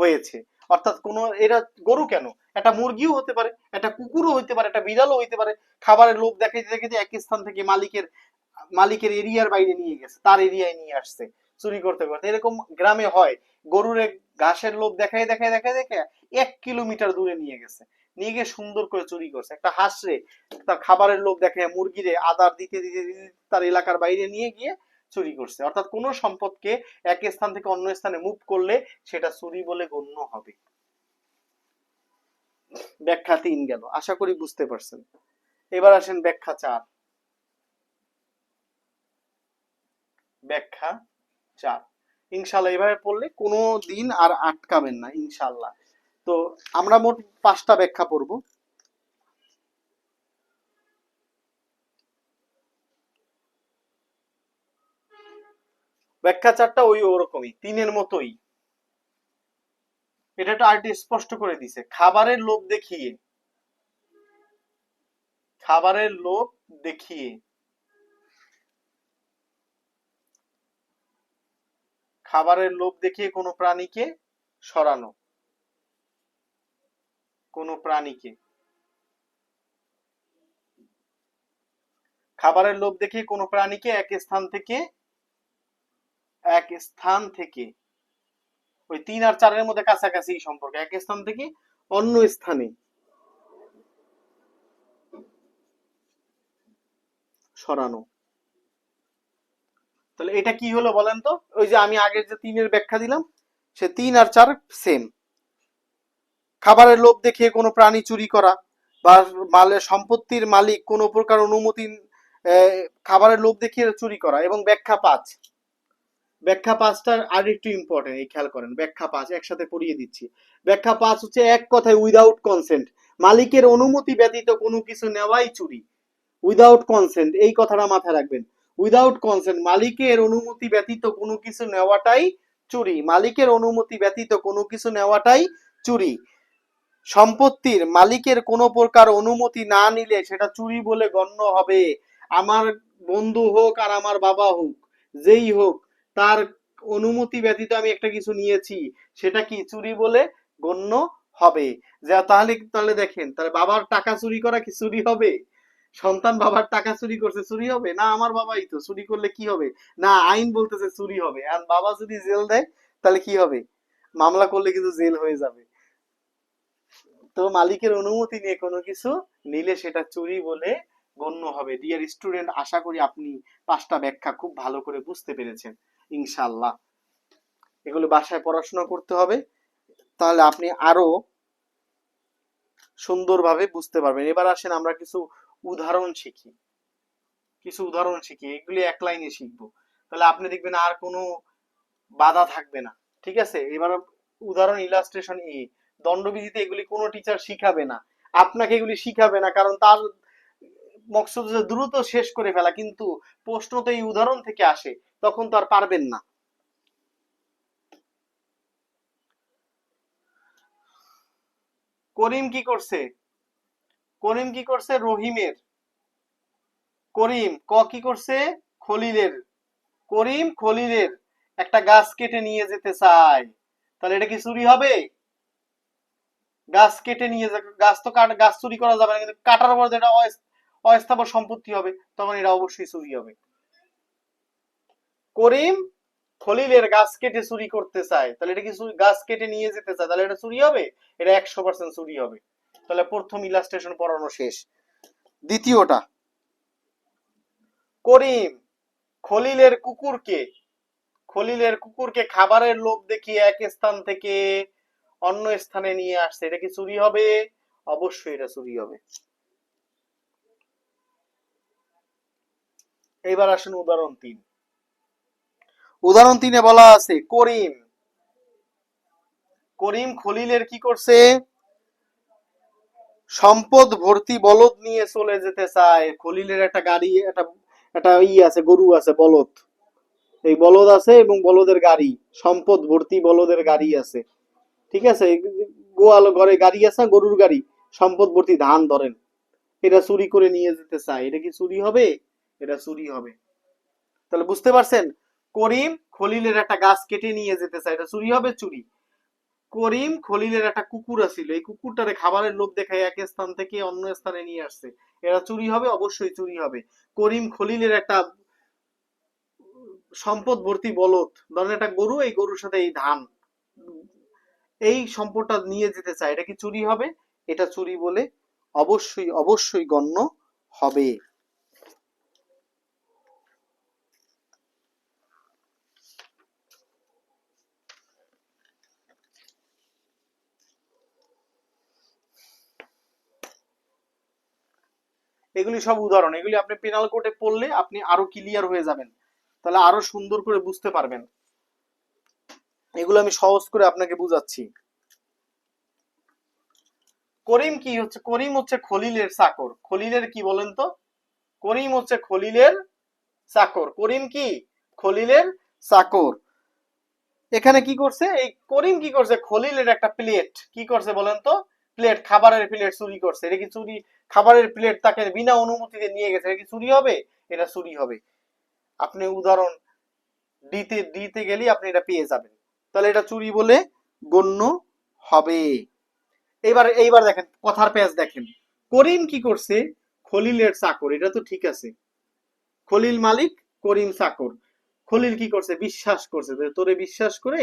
হয়েছে। অর্থাৎ কোন, এটা গরু কেন, একটা মুরগিও হতে পারে, একটা কুকুরও হইতে পারে, একটা বিড়ালও হইতে পারে, খাবারের লোভ দেখাইতে দেখাইতে এক স্থান থেকে মালিকের এরিয়ার বাইরে নিয়ে গেছে, তার এরিয়ায় নিয়ে আসছে চুরি করতে করতে। এরকম গ্রামে হয়, গরুরে ঘাসের লোভ দেখায় 1 কিলোমিটার দূরে নিয়ে গেছে, নিয়ে গিয়ে সুন্দর করে চুরি করছে। একটা হাঁসরে তার খাবারের লোভ দেখায় মুরগিরে আদার দিতে দিতে দিতে তার এলাকার বাইরে নিয়ে গিয়ে চুরি করছে। অর্থাৎ কোন সম্পদকে এক স্থান থেকে অন্য স্থানে মুভ করলে সেটা চুরি বলে গণ্য হবে। ব্যাখ্যা 3 গেল, আশা করি বুঝতে পারছেন। এবার আসেন ব্যাখ্যা 4। ব্যাখ্যা 4 ইনশাল্লাহ এভাবে পড়লে কোনো দিন আর আটকাবেন না ইনশাল্লাহ। তো আমরা মোট 5টা ব্যাখ্যা পড়ব। ব্যাখ্যা 4টা ওই ওরকমই 3-এর মতোই। এটা তো আরেকটু স্পষ্ট করে দিছে, খাবারের লোভ দেখিয়ে, খাবারের লোভ দেখিয়ে, খাবারের লোভ দেখিয়ে কোনো প্রাণীকে সরানো, কোনো প্রাণীকে, খাবারের লোভ দেখিয়ে কোনো প্রাণীকে এক স্থান থেকে, এক স্থান থেকে, ওই 3 আর 4-এর মধ্যে কাছাকাছি সম্পর্ক, এক স্থান থেকে অন্য স্থানে সরানো। তাহলে এটা কি হলো বলেন তো? ওই যে আমি আগের যে 3-এর ব্যাখ্যা দিলাম, সে 3 আর 4 সেম। খাবারের লোভ দেখিয়ে কোনো প্রাণী চুরি করা, বা মালের সম্পত্তির মালিক কোনো প্রকার অনুমতি, খাবারের লোভ দেখিয়ে চুরি করা। এবং ব্যাখ্যা 5, ব্যাখ্যা 5টা আর একটু ইম্পর্টেন্ট, এই খেয়াল করেন। ব্যাখ্যা 5 একসাথে পড়িয়ে দিচ্ছি। ব্যাখ্যা 5 হচ্ছে এক কথায় উইদাউট কনসেন্ট, মালিকের অনুমতি ব্যতীত কোনো কিছু নেওয়াই চুরি। উইদাউট কনসেন্ট, এই কথাটা মাথায় রাখবেন। উইদাউট কনসেন্ট, মালিকের অনুমতি ব্যতীত কোনো কিছু নেওয়াটাই চুরি, মালিকের অনুমতি ব্যতীত কোনো কিছু নেওয়াটাই চুরি। সম্পত্তির মালিকের কোনো প্রকার অনুমতি না নিলে সেটা চুরি বলে গণ্য হবে। আমার বন্ধু হোক আর আমার বাবা হোক, যেই হোক, তার অনুমতি ব্যতীত আমি একটা কিছু নিয়েছি, সেটা কি চুরি বলে গণ্য হবে। যা তাহলে তাহলে দেখেন, তাহলে বাবার টাকা চুরি করা কি চুরি হবে? সন্তান বাবার টাকা চুরি করছে, চুরি হবে না? আমার বাবাই তো, চুরি করলে কি হবে? না, আইন বলতেছে চুরি হবে। আর বাবা যদি জেল দেয় তাহলে কি হবে? মামলা করলে কিন্তু জেল হয়ে যাবে। তো মালিকের অনুমতি নিয়ে কোনো কিছু নিলে সেটা চুরি বলে গণ্য হবে। ডিয়ার স্টুডেন্ট, আশা করি আপনি 5টা ব্যাখ্যা খুব ভালো করে বুঝতে পেরেছেন ইনশাআল্লাহ। এগুলো বাসায় পড়াশোনা করতে হবে, তাহলে আপনি আরো সুন্দরভাবে বুঝতে পারবেন। এবার আসেন আমরা কিছু উদাহরণ শিখি, এগুলি এক লাইনে শিখবো, তাহলে আপনি দেখবেন আর কোনো বাধা থাকবে না। ঠিক আছে, এবার উদাহরণ ইলাস্ট্রেশন এ। দণ্ডবিধিতে এগুলি কোনো টিচার শিখাবে না, আপনাকে এগুলি শিখাবে না, কারণ তার মকসদ হচ্ছে দ্রুত শেষ করে ফেলা, কিন্তু প্রশ্ন তো এই উদাহরণ থেকে আসে, তখন তো আর পারবেন না। করিম কি করছে, করিম কি করছে রহিমের, করিম কি করছে খলিলের, করিম খলিলের একটা গাছ কেটে নিয়ে যেতে চায়, তাহলে এটা কি চুরি হবে? গাছ কেটে নিয়ে যাবে, গাছ তো গাছ চুরি করা যাবে না, কিন্তু কাটার পর যেটা অস্থাবর সম্পত্তি হবে তখন এটা অবশ্যই চুরি হবে। করিম খলিলের গাছ কেটে চুরি করতে চায়, তাহলে এটা কি গাছ কেটে নিয়ে যেতে চায়, তাহলে এটা চুরি হবে? এটা 100% চুরি হবে। তাহলে প্রথম ইলাস্ট্রেশন পড়ানো শেষ। দ্বিতীয়টা, করিম খলিলের কুকুরকে, খলিলের কুকুরকে খাবারের লোভ দেখিয়ে এক স্থান থেকে অন্য স্থানে নিয়ে আসছে, এটা কি চুরি হবে? অবশ্যই এটা চুরি হবে। এবার আসেন উদাহরণ 3। উদাহরণ 3-এ বলা আছে করিম করিম খলিলের কি করছে, সম্পদ ভর্তি বলদ নিয়ে চলে যেতে চায়। খলিলের একটা গাড়ি, একটা একটা আছে, গরু আছে, বলদ, এই বলদ আছে এবং বলদের গাড়ি, সম্পদ ভর্তি বলদের গাড়ি আছে, ঠিক আছে, গোয়াল ঘরে গাড়ি আছে, গরুর গাড়ি, সম্পদ ভর্তি ধান ধরেন, এটা চুরি করে নিয়ে যেতে চায়, এটা কি চুরি হবে? এটা চুরি হবে। তাহলে বুঝতে পারছেন, করিম খলিলের একটা গাছ কেটে নিয়ে যেতে চায়, এটা চুরি হবে? চুরি। করিম খলিলের একটা কুকুর আছিল, এই কুকুরটারে খাবারের লোভ দেখায় এক স্থান থেকে অন্য স্থানে নিয়ে আসছে, এটা চুরি হবে? অবশ্যই চুরি হবে। করিম খলিলের একটা সম্পদ ভর্তি বলদ, ধরেন একটা গরু, এই গরুর সাথে এই ধান, এই সম্পদটা নিয়ে যেতে চায়, এটা কি চুরি হবে? এটা চুরি বলে অবশ্যই অবশ্যই গণ্য হবে। এগুলি সব উদাহরণ, এগুলি আপনি পেনাল কোর্টে পড়লে আপনি আরো ক্লিয়ার হয়ে যাবেন, তাহলে আরো সুন্দর করে বুঝতে পারবেন। এগুলো আমি সহজ করে আপনাকে বুঝাচ্ছি। করিম কি হচ্ছে? করিম হচ্ছে খলিলের চাকর। খলিলের কি বলেন তো? করিম হচ্ছে খলিলের চাকর। করিম কি? খলিলের চাকর। এখানে কি করছে, এই করিম কি করছে, খলিলের একটা প্লেট কি করছে বলেন তো? প্লেট, খাবারের প্লেট চুরি করছে। এটা কি চুরি? খাবারের প্লেট তাকে বিনা অনুমতিতে নিয়ে গেছে, এটা কি চুরি হবে? এটা চুরি হবে। আপনি উদাহরণ দিতে দিতে গেলেই আপনি এটা পেয়ে যাবেন, তাহলে এটা চুরি বলে গণ্য হবে। এইবার এইবার দেখেন কথার পেঁচ দেখেন, করিম কি করছে, খলিলের চাকর, এটা তো ঠিক আছে, খলিল মালিক, করিম চাকর। খলিল কি করছে, বিশ্বাস করছে, যে তোরে বিশ্বাস করে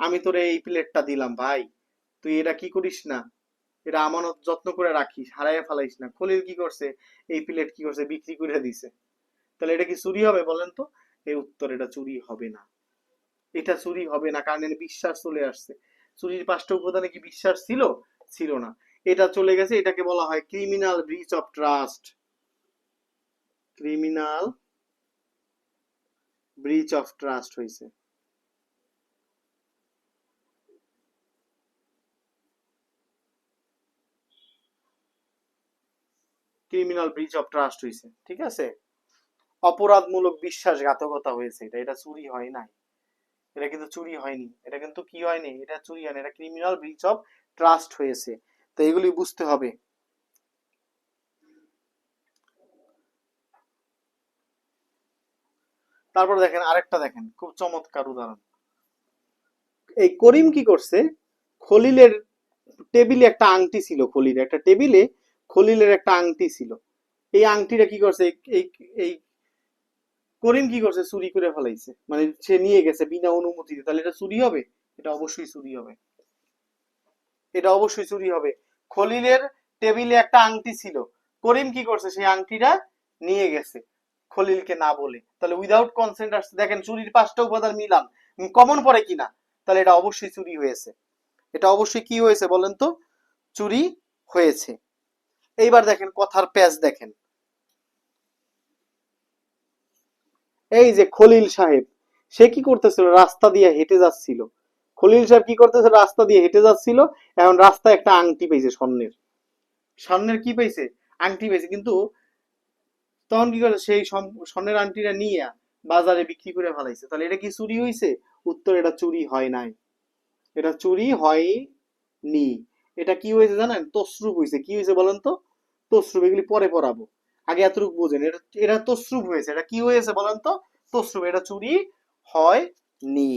আমি তোরে এই প্লেটটা দিলাম ভাই, তুই এটা কি করিস না, এটা আমানত যত্ন করে রাখিস, হারাইয়া ফেলাইস না। খলিল কি করছে, এই প্লেট কি করছে, বিক্রি করে দিছে। তাহলে এটা কি চুরি হবে বলেন তো? এই উত্তর, এটা চুরি হবে না। এটা চুরি হবে না, কারণ বিশ্বাস চলে আসছে। চুরির 5টা উপাদানে কি বিশ্বাস ছিল? ছিল না। এটা চলে গেছে, এটাকে বলা হয় criminal breach of trust. Criminal breach of trust হয়েছে। ক্রিমিনাল ব্রিচ অফ ট্রাস্ট হয়েছে, ঠিক আছে, অপরাধমূলক বিশ্বাসঘাতকতা হয়েছে, এটা এটা চুরি হয় নাই। এটা কিন্তু চুরি হয়নি, এটা কিন্তু কি হয়নি, এটা চুরি হয়নি, এটা ক্রিমিনাল ব্রিচ অফ ট্রাস্ট হয়েছে। তো এগুলি বুঝতে হবে। তারপর দেখেন আরেকটা, দেখেন খুব চমৎকার উদাহরণ। এই করিম কি করছে, খলিলের টেবিলে একটা আংটি ছিল, খলিলের একটা টেবিলে খলিলের একটা আংটি ছিল, এই আংটিটা কি করছে, এই এই করিম কি করছে, চুরি করে ফেলাইছে, মানে সে নিয়ে গেছে বিনা অনুমতিতে। তাহলে এটা চুরি হবে? এটা অবশ্যই চুরি হবে। এটা অবশ্যই চুরি হবে। খলিলের টেবিলে একটা আংটি ছিল, করিম কি করছে, সেই আংটিটা নিয়ে গেছে খলিলকে না বলে, তাহলে উইদাউট কনসেন্ট আসছে। দেখেন চুরির 5টা উপাদান মিলান, কমন পড়ে কিনা, তাহলে এটা অবশ্যই চুরি হয়েছে। এটা অবশ্যই কি হয়েছে বলেন তো? চুরি হয়েছে। এইবার দেখেন কথার প্যাচ দেখেন, এই যে খলিল সাহেব, সে কি করতেছিল, রাস্তা দিয়ে হেঁটে যাচ্ছিল। খলিল সাহেব কি করতেছে, রাস্তা দিয়ে হেঁটে যাচ্ছিল, এখন রাস্তায় একটা আংটি পেয়েছে স্বর্ণের। স্বর্ণের কি পেয়েছে? আংটি পেয়েছে। কিন্তু তখন কি করে, সেই স্বর্ণের আংটিটা নিয়ে বাজারে বিক্রি করে ফেলাইছে। তাহলে এটা কি চুরি হয়েছে? উত্তর, এটা চুরি হয় নাই, এটা চুরি হয়নি। এটা কি হয়েছে জানেন? তসরুপ হয়েছে। কি হয়েছে বলেন তো? তসরুপ। এগুলি পরে পড়াবো, আগে এতটুকু বোঝেন। এটা এটা তসরুপ হয়েছে। এটা কি হয়েছে বলেন তো? তসরুপ। এটা চুরি হয়নি।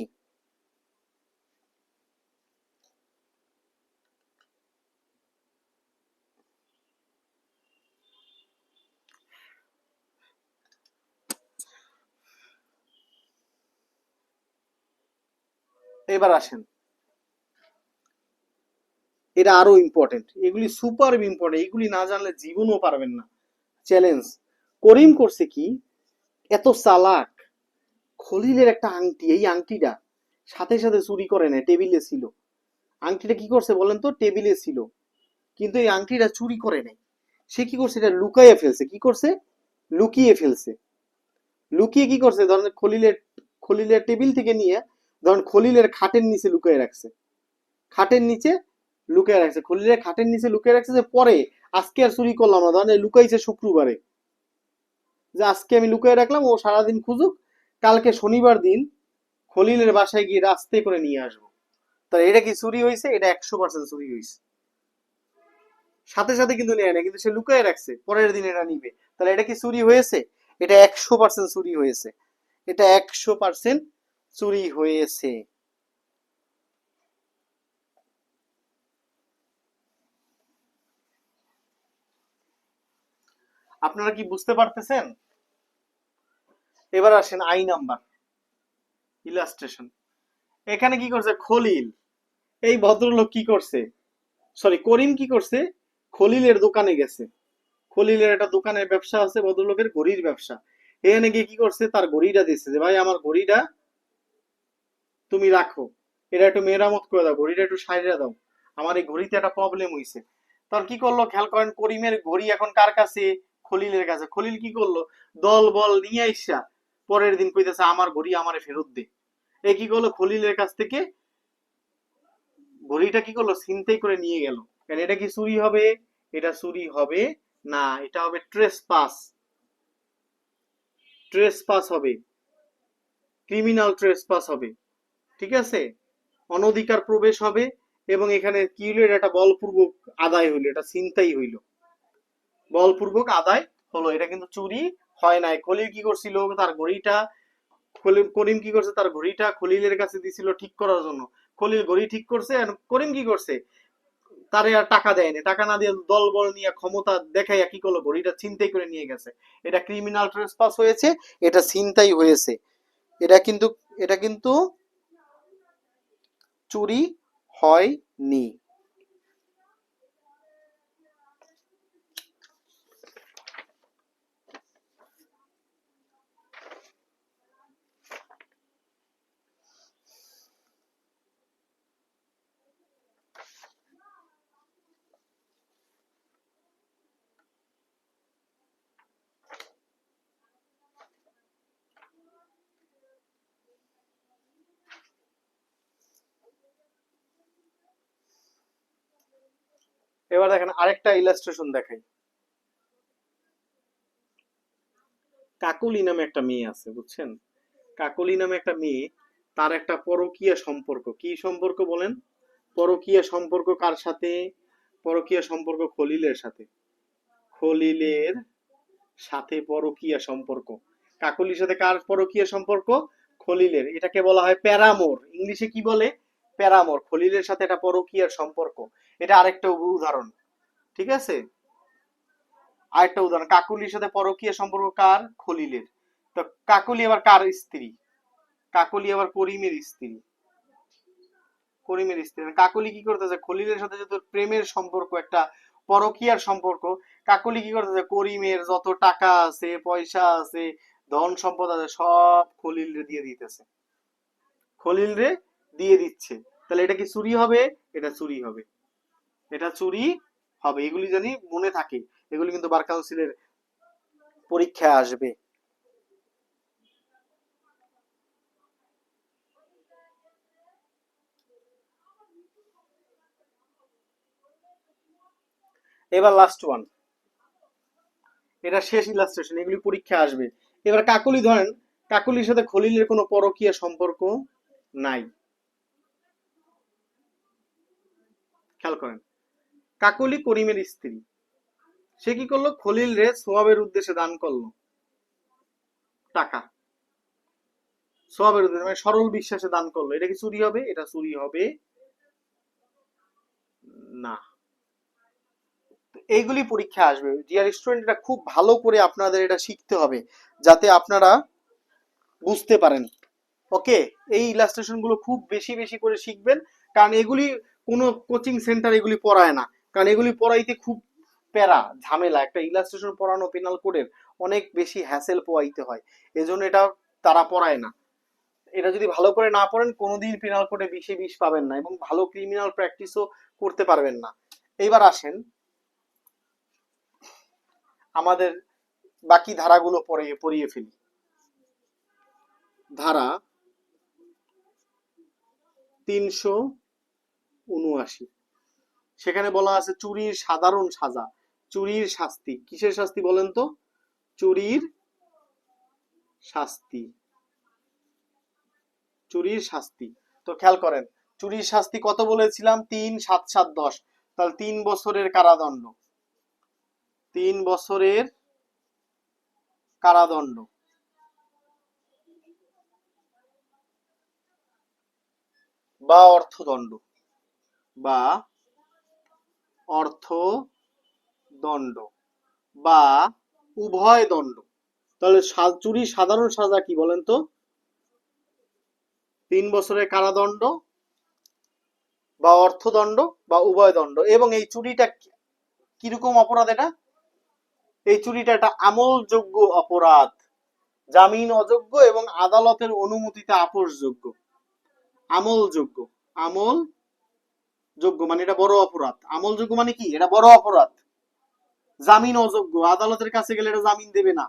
এবার আসেন, এটা আরো ইম্পর্টেন্ট, এগুলি সুপার ইম্পর্টেন্ট, এগুলি না জানলে জীবনও পারবেন না। চ্যালেঞ্জ, করিম করছে কি, এত চালাক, খলিলের একটা আংটি, এই আংটিটা সাথে সাথে চুরি করে না, টেবিলে ছিল। আংটিটা কি করছে বলেন তো? টেবিলে ছিল, কিন্তু এই আংটিটা চুরি করে নাই। সে কি করছে, এটা লুকাইয়ে ফেলছে। কি করছে? লুকিয়ে ফেলছে। লুকিয়ে কি করছে, ধরেন খলিলের খলিলের টেবিল থেকে নিয়ে ধরেন খলিলের খাটের নিচে লুকিয়ে রাখছে, খাটের নিচে লুকিয়ে রাখছে, খলিলের খাটের নিচে লুকিয়ে রাখছে, যে পরে আজকে আর চুরি করলাম না, ধরেন লুকাইছে শুক্রবারে, যে আজকে আমি লুকিয়ে রাখলাম, ও সারাদিন খুঁজুক, কালকে শনিবার দিন খলিলের বাসায় গিয়ে রাস্তে করে নিয়ে আসবো। তাহলে এটা কি চুরি হয়েছে? এটা 100% চুরি হয়েছে। সাথে সাথে কিন্তু নেয় না, কিন্তু সে লুকিয়ে রাখছে, পরের দিন এটা নিবে, তাহলে এটা কি চুরি হয়েছে? এটা 100% চুরি হয়েছে। এটা 100% চুরি হয়েছে। আপনারা কি বুঝতে পারতেছেন? এবার আসেন আই নাম্বার, ইলাস্ট্রেশন। এখানে কি করছে খলিল, এই ভদ্রলোক কি করছে, সরি করিম কি করছে, খলিলের দোকানে গেছে। খলিলের একটা দোকানের ব্যবসা আছে, ভদ্রলোকের ঘড়ির ব্যবসা। এখানে গিয়ে কি করছে, তার ঘড়িটা দিচ্ছে, যে ভাই আমার ঘড়িটা তুমি রাখো, এটা একটু মেরামত করে দাও, ঘড়িটা একটু সাইডে দাও, আমার এই ঘড়িতে একটা প্রবলেম হয়েছে। তখন কি করলো খেয়াল করেন, করিমের ঘড়ি এখন কার কাছে? খলিলের কাছে। খলিল কি করলো, দল বল নিয়ে আইসা পরের দিন কইতেছে আমার ঘড়ি আমারে ফেরত দে। এ কি করলো, খলিলের কাছ থেকে ঘড়িটা কি করলো, ছিনতাই করে নিয়ে গেল। কারণ এটা কি চুরি হবে? এটা চুরি হবে না, এটা হবে ট্রেসপাস। ট্রেসপাস হবে, ক্রিমিনাল ট্রেসপাস হবে, ঠিক আছে, অনধিকার প্রবেশ হবে। এবং এখানে কি হইলো, এটা একটা বলপূর্বক আদায় হইলো, এটা ছিনতাই হইলো, বলপূর্বক আদায় হলো, এটা কিন্তু চুরি হয় নাই। খলিল কি করছিল, তার ঘড়িটা, করিম কি করছে, তার ঘড়িটা খলিলের কাছে দিছিল ঠিক করার জন্য। খলিল ঘড়ি ঠিক করছে, আর করিম কি করছে, তারে আর টাকা দেয়নি, টাকা না দিয়ে দল বল নিয়ে ক্ষমতা দেখাইয়া কি করলো, ঘড়িটা ছিনতাই করে নিয়ে গেছে। এটা ক্রিমিনাল ট্রেসপাস হয়েছে, এটা ছিনতাই হয়েছে। এটা কিন্তু, এটা কিন্তু চুরি হয়নি। এবার দেখেন আরেকটা ইলাস্ট্রেশন দেখাই। কাকলি নামে একটা মেয়ে আছে, বুঝছেন? কাকলি নামে একটা মেয়ে, তার একটা পরকীয়া সম্পর্ক। কি সম্পর্ক বলেন? পরকীয়া সম্পর্ক কার সাথে? পরকীয়া সম্পর্ক খলিলের সাথে। খলিলের সাথে পরকীয়া সম্পর্ক। কাকলির সাথে কার পরকীয়া সম্পর্ক? খলিলের। এটাকে বলা হয় প্যারামোর। ইংলিশে কি বলে? প্যারামোর। খলিলের সাথে একটা পরকীয়ার সম্পর্ক। এটা আরেকটা উদাহরণ, ঠিক আছে? আরেকটা উদাহরণ, কাকলির সাথে পরকীয়া সম্পর্ক কার? খলিলের। তো কাকলি আবার কার স্ত্রী? কাকলি আবার করিমের স্ত্রী। করিমের স্ত্রী। কাকলি কি করতেছে, খলিলের সাথে যত প্রেমের সম্পর্ক, একটা পরকীয়ার সম্পর্ক, কাকলি কি করতেছে, করিমের যত টাকা আছে, পয়সা আছে, ধন সম্পদ আছে, সব খলিল রে দিয়ে দিতেছে, খলিল রে দিয়ে দিচ্ছে। তাহলে এটা কি চুরি হবে? এটা চুরি হবে, এটা চুরি হবে। এগুলি জানি মনে থাকে, এগুলি কিন্তু বার কাউন্সিলের পরীক্ষায় আসবে। এবার লাস্ট ওয়ান, এটা শেষ ইলাস্ট্রেশন, এগুলি পরীক্ষা আসবে। এবার কাকলি ধরেন, কাকলির সাথে খলিলের কোনো পরকীয়া সম্পর্ক নাই। খেয়াল করেন, কাকলি করিমের স্ত্রী, সে কি করলো, খলিল রে সোয়াবের উদ্দেশ্যে দান করলো টাকা, সোয়াবের উদ্দেশ্যে মানে সরল বিশ্বাসে দান করলো। এটা কি চুরি হবে? এটা চুরি হবে না। এইগুলি পরীক্ষা আসবে ডিয়ার স্টুডেন্ট, এটা খুব ভালো করে আপনাদের এটা শিখতে হবে, যাতে আপনারা বুঝতে পারেন। ওকে, এই ইলাস্ট্রেশন গুলো খুব বেশি বেশি করে শিখবেন, কারণ এগুলি কোনো কোচিং সেন্টার এগুলি পড়ায় না, কারণ এগুলি পড়াইতে খুব প্যারা ঝামেলা। একটা ইলাস্ট্রেশন পড়ানো পেনাল কোডের অনেক বেশি হ্যাসেল পোয়াইতে হয়, এজন্য এটা তারা পড়ায় না। এটা যদি ভালো করে না পড়েন, কোনোদিন পেনাল কোডে 20-এ 20 পাবেন না, এবং ভালো ক্রিমিনাল প্র্যাকটিসও করতে পারবেন না। এইবার আসেন আমাদের বাকি ধারাগুলো পড়িয়ে ফেলি। ধারা 379। সেখানে বলা আছে চুরির সাধারণ সাজা, চুরির শাস্তি। কিসের শাস্তি বলেন তো? চুরির শাস্তি, চুরির শাস্তি। তো খেয়াল করেন, চুরির শাস্তি কত বলেছিলাম? 3, 7, 7, 10। তাহলে 3 বছরের কারাদণ্ড, 3 বছরের কারাদণ্ড বা অর্থদণ্ড, বা অর্থদণ্ড বা উভয় দণ্ড। তাহলে চুরির সাধারণ সাজা কি বলেন তো? 3 বছরের কারাদণ্ড বা অর্থদণ্ড বা উভয় দণ্ড। এবং এই চুরিটা কিরকম অপরাধ? এই চুরিটা একটা আমলযোগ্য অপরাধ, জামিন অযোগ্য এবং আদালতের অনুমতিতে আপোষযোগ্য। আমলযোগ্য, আমলযোগ্য মানে এটা বড় অপরাধ। আমলযোগ্য মানে কি? এটা বড় অপরাধ। জামিন অযোগ্য, আদালতের কাছে গেলে এটা জামিন দেবে না,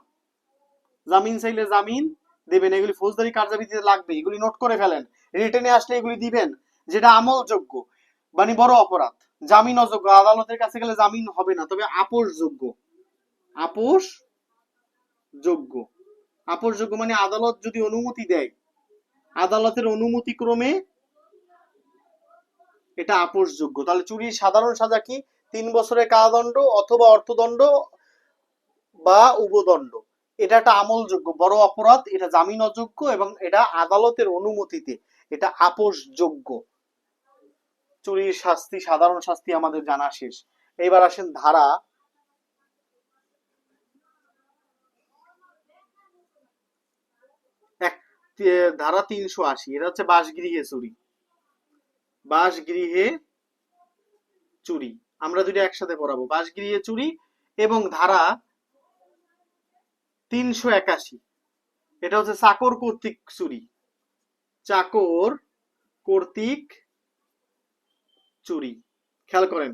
জামিন চাইলে জামিন দেবে না। এগুলি ফৌজদারি কার্যাবিধিতে লাগবে, এগুলি নোট করে ফেলেন, রিটেনে আসলে এগুলি দিবেন। যেটা আমলযোগ্য মানে বড় অপরাধ, জামিন অযোগ্য, আদালতের কাছে গেলে জামিন হবে না, তবে আপোষযোগ্য। আপোষযোগ্য, আপোষযোগ্য মানে আদালত যদি অনুমতি দেয়, আদালতের অনুমতি ক্রমে এটা আপোষযোগ্য। তাহলে চুরির সাধারণ সাজা কি? 3 বছরের কারাদণ্ড অথবা অর্থদণ্ড বা উভদণ্ড। এটা একটা আমলযোগ্য বড় অপরাধ, এটা জামিন অযোগ্য এবং এটা আদালতের অনুমতিতে, এটা আপোষযোগ্য। চুরির শাস্তি, সাধারণ শাস্তি আমাদের জানা শেষ। এবার আসেন ধারা ধারা 380। এটা হচ্ছে বাসগৃহে চুরি, বাসগৃহে চুরি। আমরা দুটো একসাথে পড়াবো, বাসগৃহে চুরি এবং ধারা 381। এটা হচ্ছে চাকর কর্তৃক চুরি, চাকর কর্তৃক চুরি। খেয়াল করেন,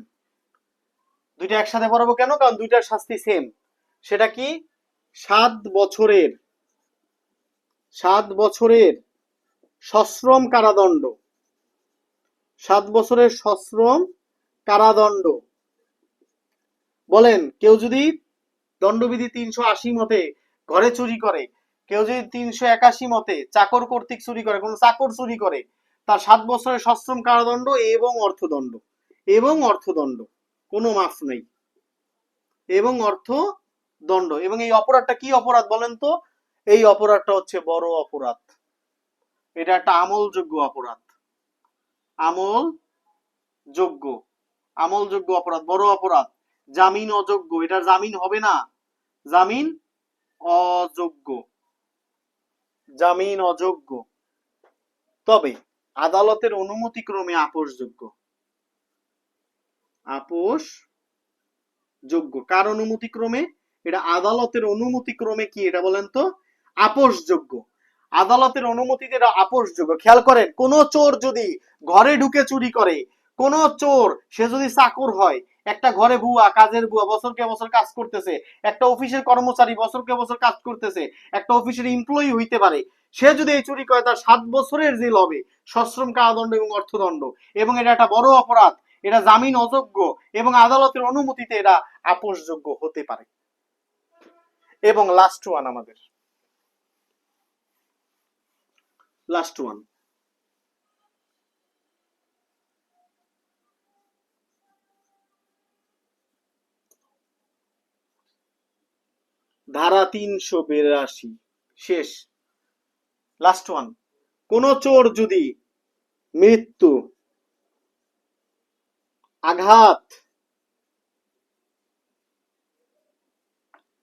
দুইটা একসাথে পড়াবো কেন? কারণ দুইটার শাস্তি সেম। সেটা কি? 7 বছরের, 7 বছরের সশ্রম কারাদণ্ড, 7 বছরের সশ্রম কারাদণ্ড। বলেন, কেউ যদি দণ্ডবিধি 380 মতে ঘরে চুরি করে, কেউ যদি 381 মতে চাকর কর্তৃক চুরি করে, কোন চাকর চুরি করে, তার 7 বছরের সশ্রম কারাদণ্ড এবং অর্থদণ্ড, এবং অর্থদণ্ড, কোনো মাফ নেই, এবং অর্থদণ্ড। এবং এই অপরাধটা কি অপরাধ বলেন তো? এই অপরাধটা হচ্ছে বড় অপরাধ, এটা একটা আমলযোগ্য অপরাধ, আমলযোগ্য, আমলযোগ্য অপরাধ, বড় অপরাধ, জামিন অযোগ্য, এটা জামিন হবে না, জামিন অযোগ্য, জামিন অযোগ্য, তবে আদালতের অনুমতি ক্রমে আপোষযোগ্য, আপোষযোগ্য। কার অনুমতি ক্রমে? এটা আদালতের অনুমতি ক্রমে কি এটা বলেন তো? আপোষযোগ্য, আদালতের অনুমতিতে এটা আপোষযোগ্য। খেয়াল করেন, কোন চোর যদি ঘরে ঢুকে চুরি করে, কোন চোর সে যদি চাকর হয়, একটা ঘরে বুয়া, কাজের বুয়া বছরকে বছর কাজ করতেছে, একটা অফিসের কর্মচারী বছরকে বছর কাজ করতেছে, একটা অফিসের এমপ্লয়ি হইতে পারে, সে যদি এই চুরি করে তার 7 বছরের জেল হবে, সশ্রম কারাদণ্ড এবং অর্থদণ্ড। এবং এটা একটা বড় অপরাধ, এটা জামিন অযোগ্য এবং আদালতের অনুমতিতে এটা আপোষযোগ্য হতে পারে। এবং লাস্ট ওয়ান, আমাদের লাস্ট ওয়ান, ধারা 382, শেষ, লাস্ট ওয়ান। কোন চোর যদি মৃত্যু, আঘাত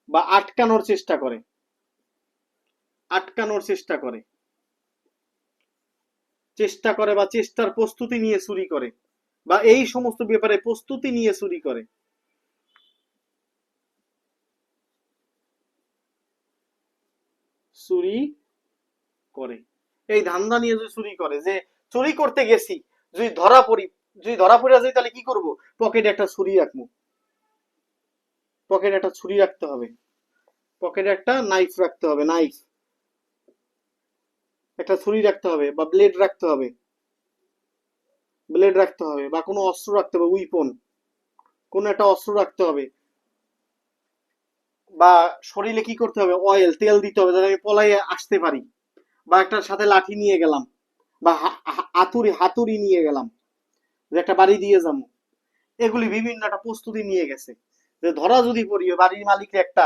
বা আটকানোর চেষ্টা করে, আটকানোর চেষ্টা করে, চেষ্টা করে বা চেষ্টার প্রস্তুতি নিয়ে চুরি করে, বা এই সমস্ত ব্যাপারে প্রস্তুতি নিয়ে চুরি করে, চুরি করে, এই ধান্দা নিয়ে যদি চুরি করে, যে চুরি করতে গেছি, যদি ধরা পড়ি, যদি ধরা পড়ে যাই তাহলে কি করব? পকেটে একটা ছুরি রাখবো, পকেটে একটা ছুরি রাখতে হবে, পকেটে একটা নাইফ রাখতে হবে, নাইফ, একটা ছুরি রাখতে হবে বা ব্লেড রাখতে হবে, ব্লেড রাখতে হবে বা কোনো অস্ত্র রাখতে হবে, উইপন, কোনো একটা অস্ত্র রাখতে হবে, বা শরীরে কি করতে হবে, অয়েল তেল দিতে হবে যাতে আমি পলাইয়ে আসতে পারি, বা একটা সাথে লাঠি নিয়ে গেলাম, বা হাতুড়ি হাতুড়ি নিয়ে গেলাম যে একটা বাড়ি দিয়ে যাবো। এগুলি বিভিন্ন একটা প্রস্তুতি নিয়ে গেছে, যে ধরা যদি পড়ি বাড়ির মালিকের একটা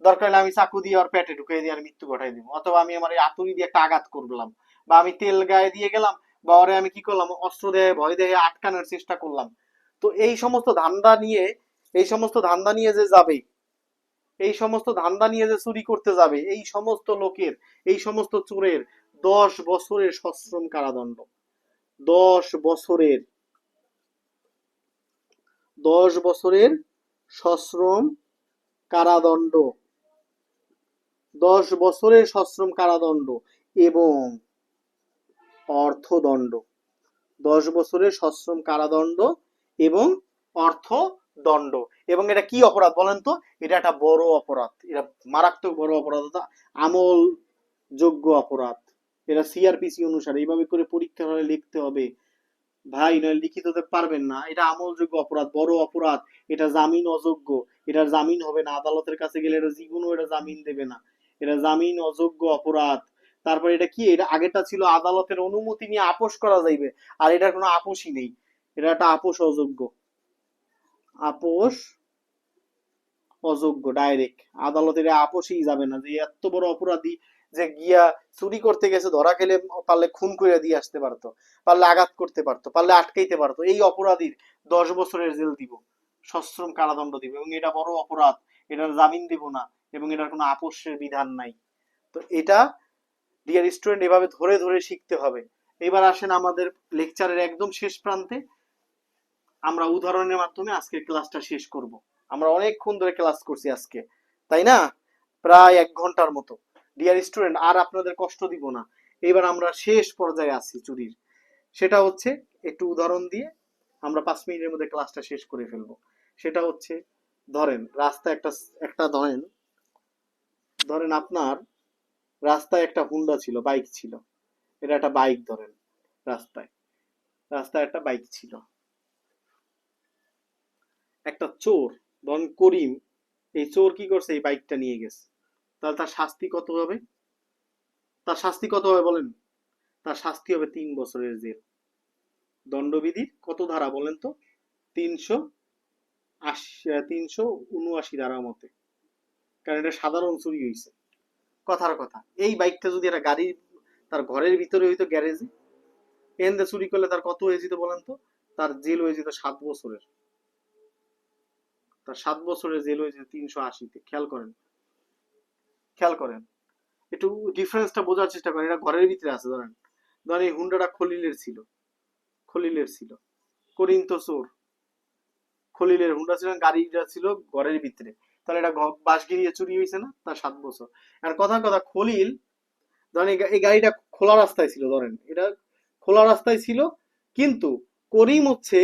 দরকার হলে আমি চাকু দিয়ে ওর পেটে ঢুকিয়ে দিয়ে আর মৃত্যু ঘটাই দিব, অথবা আমি আমার এই হাতুড়ি দিয়ে একটা আঘাত করলাম, বা আমি তেল গায়ে দিয়ে গেলাম, বা ওরে আমি কি করলাম অস্ত্র দিয়ে ভয় দিয়ে আটকানোর চেষ্টা করলাম। তো এই সমস্ত ধান্দা নিয়ে, এই সমস্ত ধান্দা নিয়ে যে যাবে, এই সমস্ত ধান্দা নিয়ে যে চুরি করতে যাবে, এই সমস্ত লোকের, এই সমস্ত চোরের 10 বছরের সশ্রম কারাদণ্ড। 10 বছরের, 10 বছরের সশ্রম কারাদণ্ড, 10 বছরের সশ্রম কারাদণ্ড এবং অর্থদণ্ড। 10 বছরের সশ্রম কারাদণ্ড এবং অর্থদণ্ড। এবং এটা কি অপরাধ বলেন তো? এটা একটা বড় অপরাধ, এটা মারাত্মক বড় অপরাধ, আমল যোগ্য অপরাধ। এটা সিআরপিসি অনুসারে এইভাবে করে পরীক্ষা হলে লিখতে হবে ভাই, নয় লিখিততে পারবেন না। এটা আমলযোগ্য অপরাধ, বড় অপরাধ। এটা জামিন অযোগ্য, এটা জামিন হবে না, আদালতের কাছে গেলে এটা জীবনও এটা জামিন দেবে না, এটা জামিন অযোগ্য অপরাধ। তারপর এটা কি, এটা আগেটা ছিল আদালতের অনুমতি নিয়ে আপোষ করা যাইবে, আর এটার কোনো আপোষই নেই, এটা একটা আপোষ অযোগ্য, আপোষ অযোগ্য ডাইরেক্ট। আদালতের আপোষই যাবে না, যে এত বড় অপরাধী যে গিয়া চুরি করতে গেছে, ধরা খেলে পারলে খুন করে দিয়ে আসতে পারতো, পারলে আঘাত করতে পারতো, পারলে আটকাইতে পারতো, এই অপরাধীর 10 বছরের জেল দিব, সশ্রম কারাদণ্ড দিব, এবং এটা বড় অপরাধ, এটার জামিন দিব না, এবং এটার কোনো আপোষের বিধান নাই। তো এটা ডিয়ার স্টুডেন্ট এভাবে ধরে ধরে শিখতে হবে। এবার আসেন আমাদের লেকচারের একদম শেষ প্রান্তে, আমরা উদাহরণের মাধ্যমে আজকের ক্লাসটা শেষ করব। আমরা অনেকক্ষণ ধরে ক্লাস করছি আজকে, তাই না? প্রায় 1 ঘন্টার মতো। ডিয়ার স্টুডেন্ট আর আপনাদের কষ্ট দিব না, এবার আমরা শেষ পর্যায়ে আছি চুরির। সেটা হচ্ছে একটু উদাহরণ দিয়ে আমরা 5 মিনিটের মধ্যে ক্লাসটা শেষ করে ফেলবো। সেটা হচ্ছে, ধরেন রাস্তায় একটা, ধরেন, ধরেন আপনার রাস্তায় একটা হুন্ডা ছিল, বাইক ছিল, এটা একটা বাইক ধরেন, রাস্তায়, রাস্তায় একটা বাইক ছিল, একটা চোর, ধরেন করিম, এই চোর কি করছে, এই বাইকটা নিয়ে গেছে, তাহলে তার শাস্তি কত হবে? তার শাস্তি কত হবে বলেন? তার শাস্তি হবে 3 বছরের জেল। দণ্ডবিধির কত ধারা বলেন তো? 379 ধারা মতে, কারণ এটা সাধারণ চুরি হয়েছে। কথার কথা, এই বাইকটা যদি একটা গাড়ি তার ঘরের ভিতরে হইতো, গ্যারেজে, এখান চুরি করলে তার কত হয়ে যেত বলেন তো? তার জেল হয়ে যেত 7 বছরের, তার 7 বছরের জেল হয়ে যেত 380-তে। খেয়াল করেন, খেয়াল করেন, একটু ডিফারেন্সটা বোঝার চেষ্টা করেন। এটা ঘরের ভিতরে আছে, ধরেন, ধরেন এই হুন্ডাটা খলিলের ছিল, খলিলের ছিল, করিম তো চোর, খলিলের হুন্ডা ছিল, গাড়িটা ছিল ঘরের ভিতরে, তাহলে এটা বাস গিরিয়ে চুরি হয়েছে না? তার 7 বছর। আর কথা কথা, খলিল ধরেন এই গাড়িটা খোলা রাস্তায় ছিল, ধরেন এটা খোলা রাস্তায় ছিল, কিন্তু করিম হচ্ছে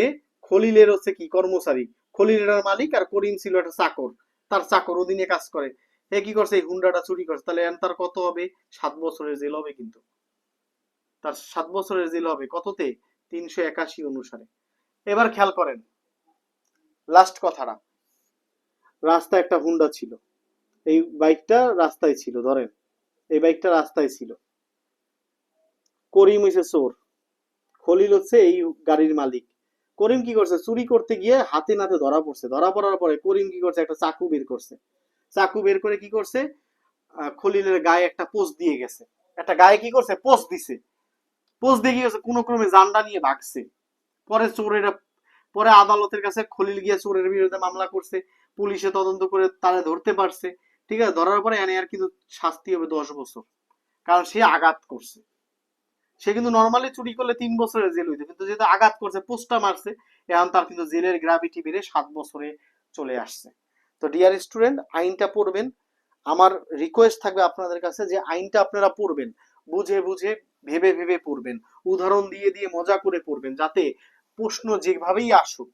খলিলের হচ্ছে কি কর্মচারী, খলিলের মালিক, আর করিম ছিল একটা চাকর, তার চাকর অধীনে কাজ করে। হে কি করছে, এই হুন্ডাটা চুরি করছে, তাহলে তার কত হবে? 7 বছরের জেল হবে। কিন্তু তার 7 বছরের জেল হবে কততে? 381 অনুসারে। এবার খেয়াল করেন লাস্ট কথাটা, রাস্তায় একটা হুন্ডা ছিল, এই বাইকটা রাস্তায় ছিল, ধরেন এই বাইকটা রাস্তায় ছিল, করিম হইছে চোর, খলিল হচ্ছে এই গাড়ির মালিক। করিম কি করছে, চুরি করতে গিয়ে হাতে নাতে ধরা পড়ছে, ধরা পড়ার পরে করিম কি করছে, একটা চাকু বের করছে, চাকু বের করে কি করছে, খলিলের গায়ে একটা পোস্ট দিয়ে গেছে, একটা গায়ে কি করছে, পোস্ট দিছে, পোস্ট দিয়ে কি গেছে, কোনো ক্রমে জানডা নিয়ে ভাগছে। পরে চোরেরা, পরে আদালতের কাছে খলিল গিয়ে চোরের বিরুদ্ধে মামলা করছে, পুলিশে তদন্ত করে তারা ধরতে পারছে। ঠিক আছে, ধরার পরে এনে আর কিন্তু শাস্তি হবে 10 বছর, কারণ সে আঘাত করছে। সে কিন্তু নর্মালি চুরি করলে 3 বছরের জেল হইতো, কিন্তু যেহেতু আঘাত করছে, পোস্টটা মারছে, এখন তার কিন্তু জেলের গ্রাভিটি বেড়ে 7 বছরে চলে আসছে। তো ডিয়ার স্টুডেন্ট, আইনটা পড়বেন। আমার রিকোয়েস্ট থাকবে আপনাদের কাছে যে আইনটা আপনারা পড়বেন, বুঝে বুঝে, ভেবে ভেবে পড়বেন, উদাহরণ দিয়ে দিয়ে মজা করে পড়বেন, যাতে প্রশ্ন যেভাবেই আসুক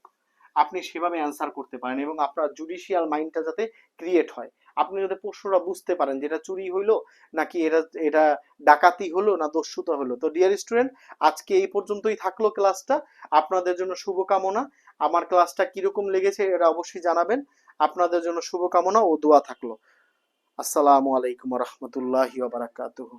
আপনি সেভাবে অ্যান্সার করতে পারেন, এবং আপনার জুডিশিয়াল মাইন্ডটা যাতে ক্রিয়েট হয়। আপনি যদি প্রশ্নটা বুঝতে পারেন যে এটা চুরি হইলো নাকি এটা এটা ডাকাতি হলো না দস্যুতা হলো। তো ডিয়ার স্টুডেন্ট, আজকে এই পর্যন্তই থাকলো ক্লাসটা। আপনাদের জন্য শুভকামনা। আমার ক্লাসটা কিরকম লেগেছে এটা অবশ্যই জানাবেন। আপনাদের জন্য শুভকামনা ও দোয়া থাকলো। আসসালামু আলাইকুম ওয়া রাহমাতুল্লাহি ওয়া বারাকাতুহু।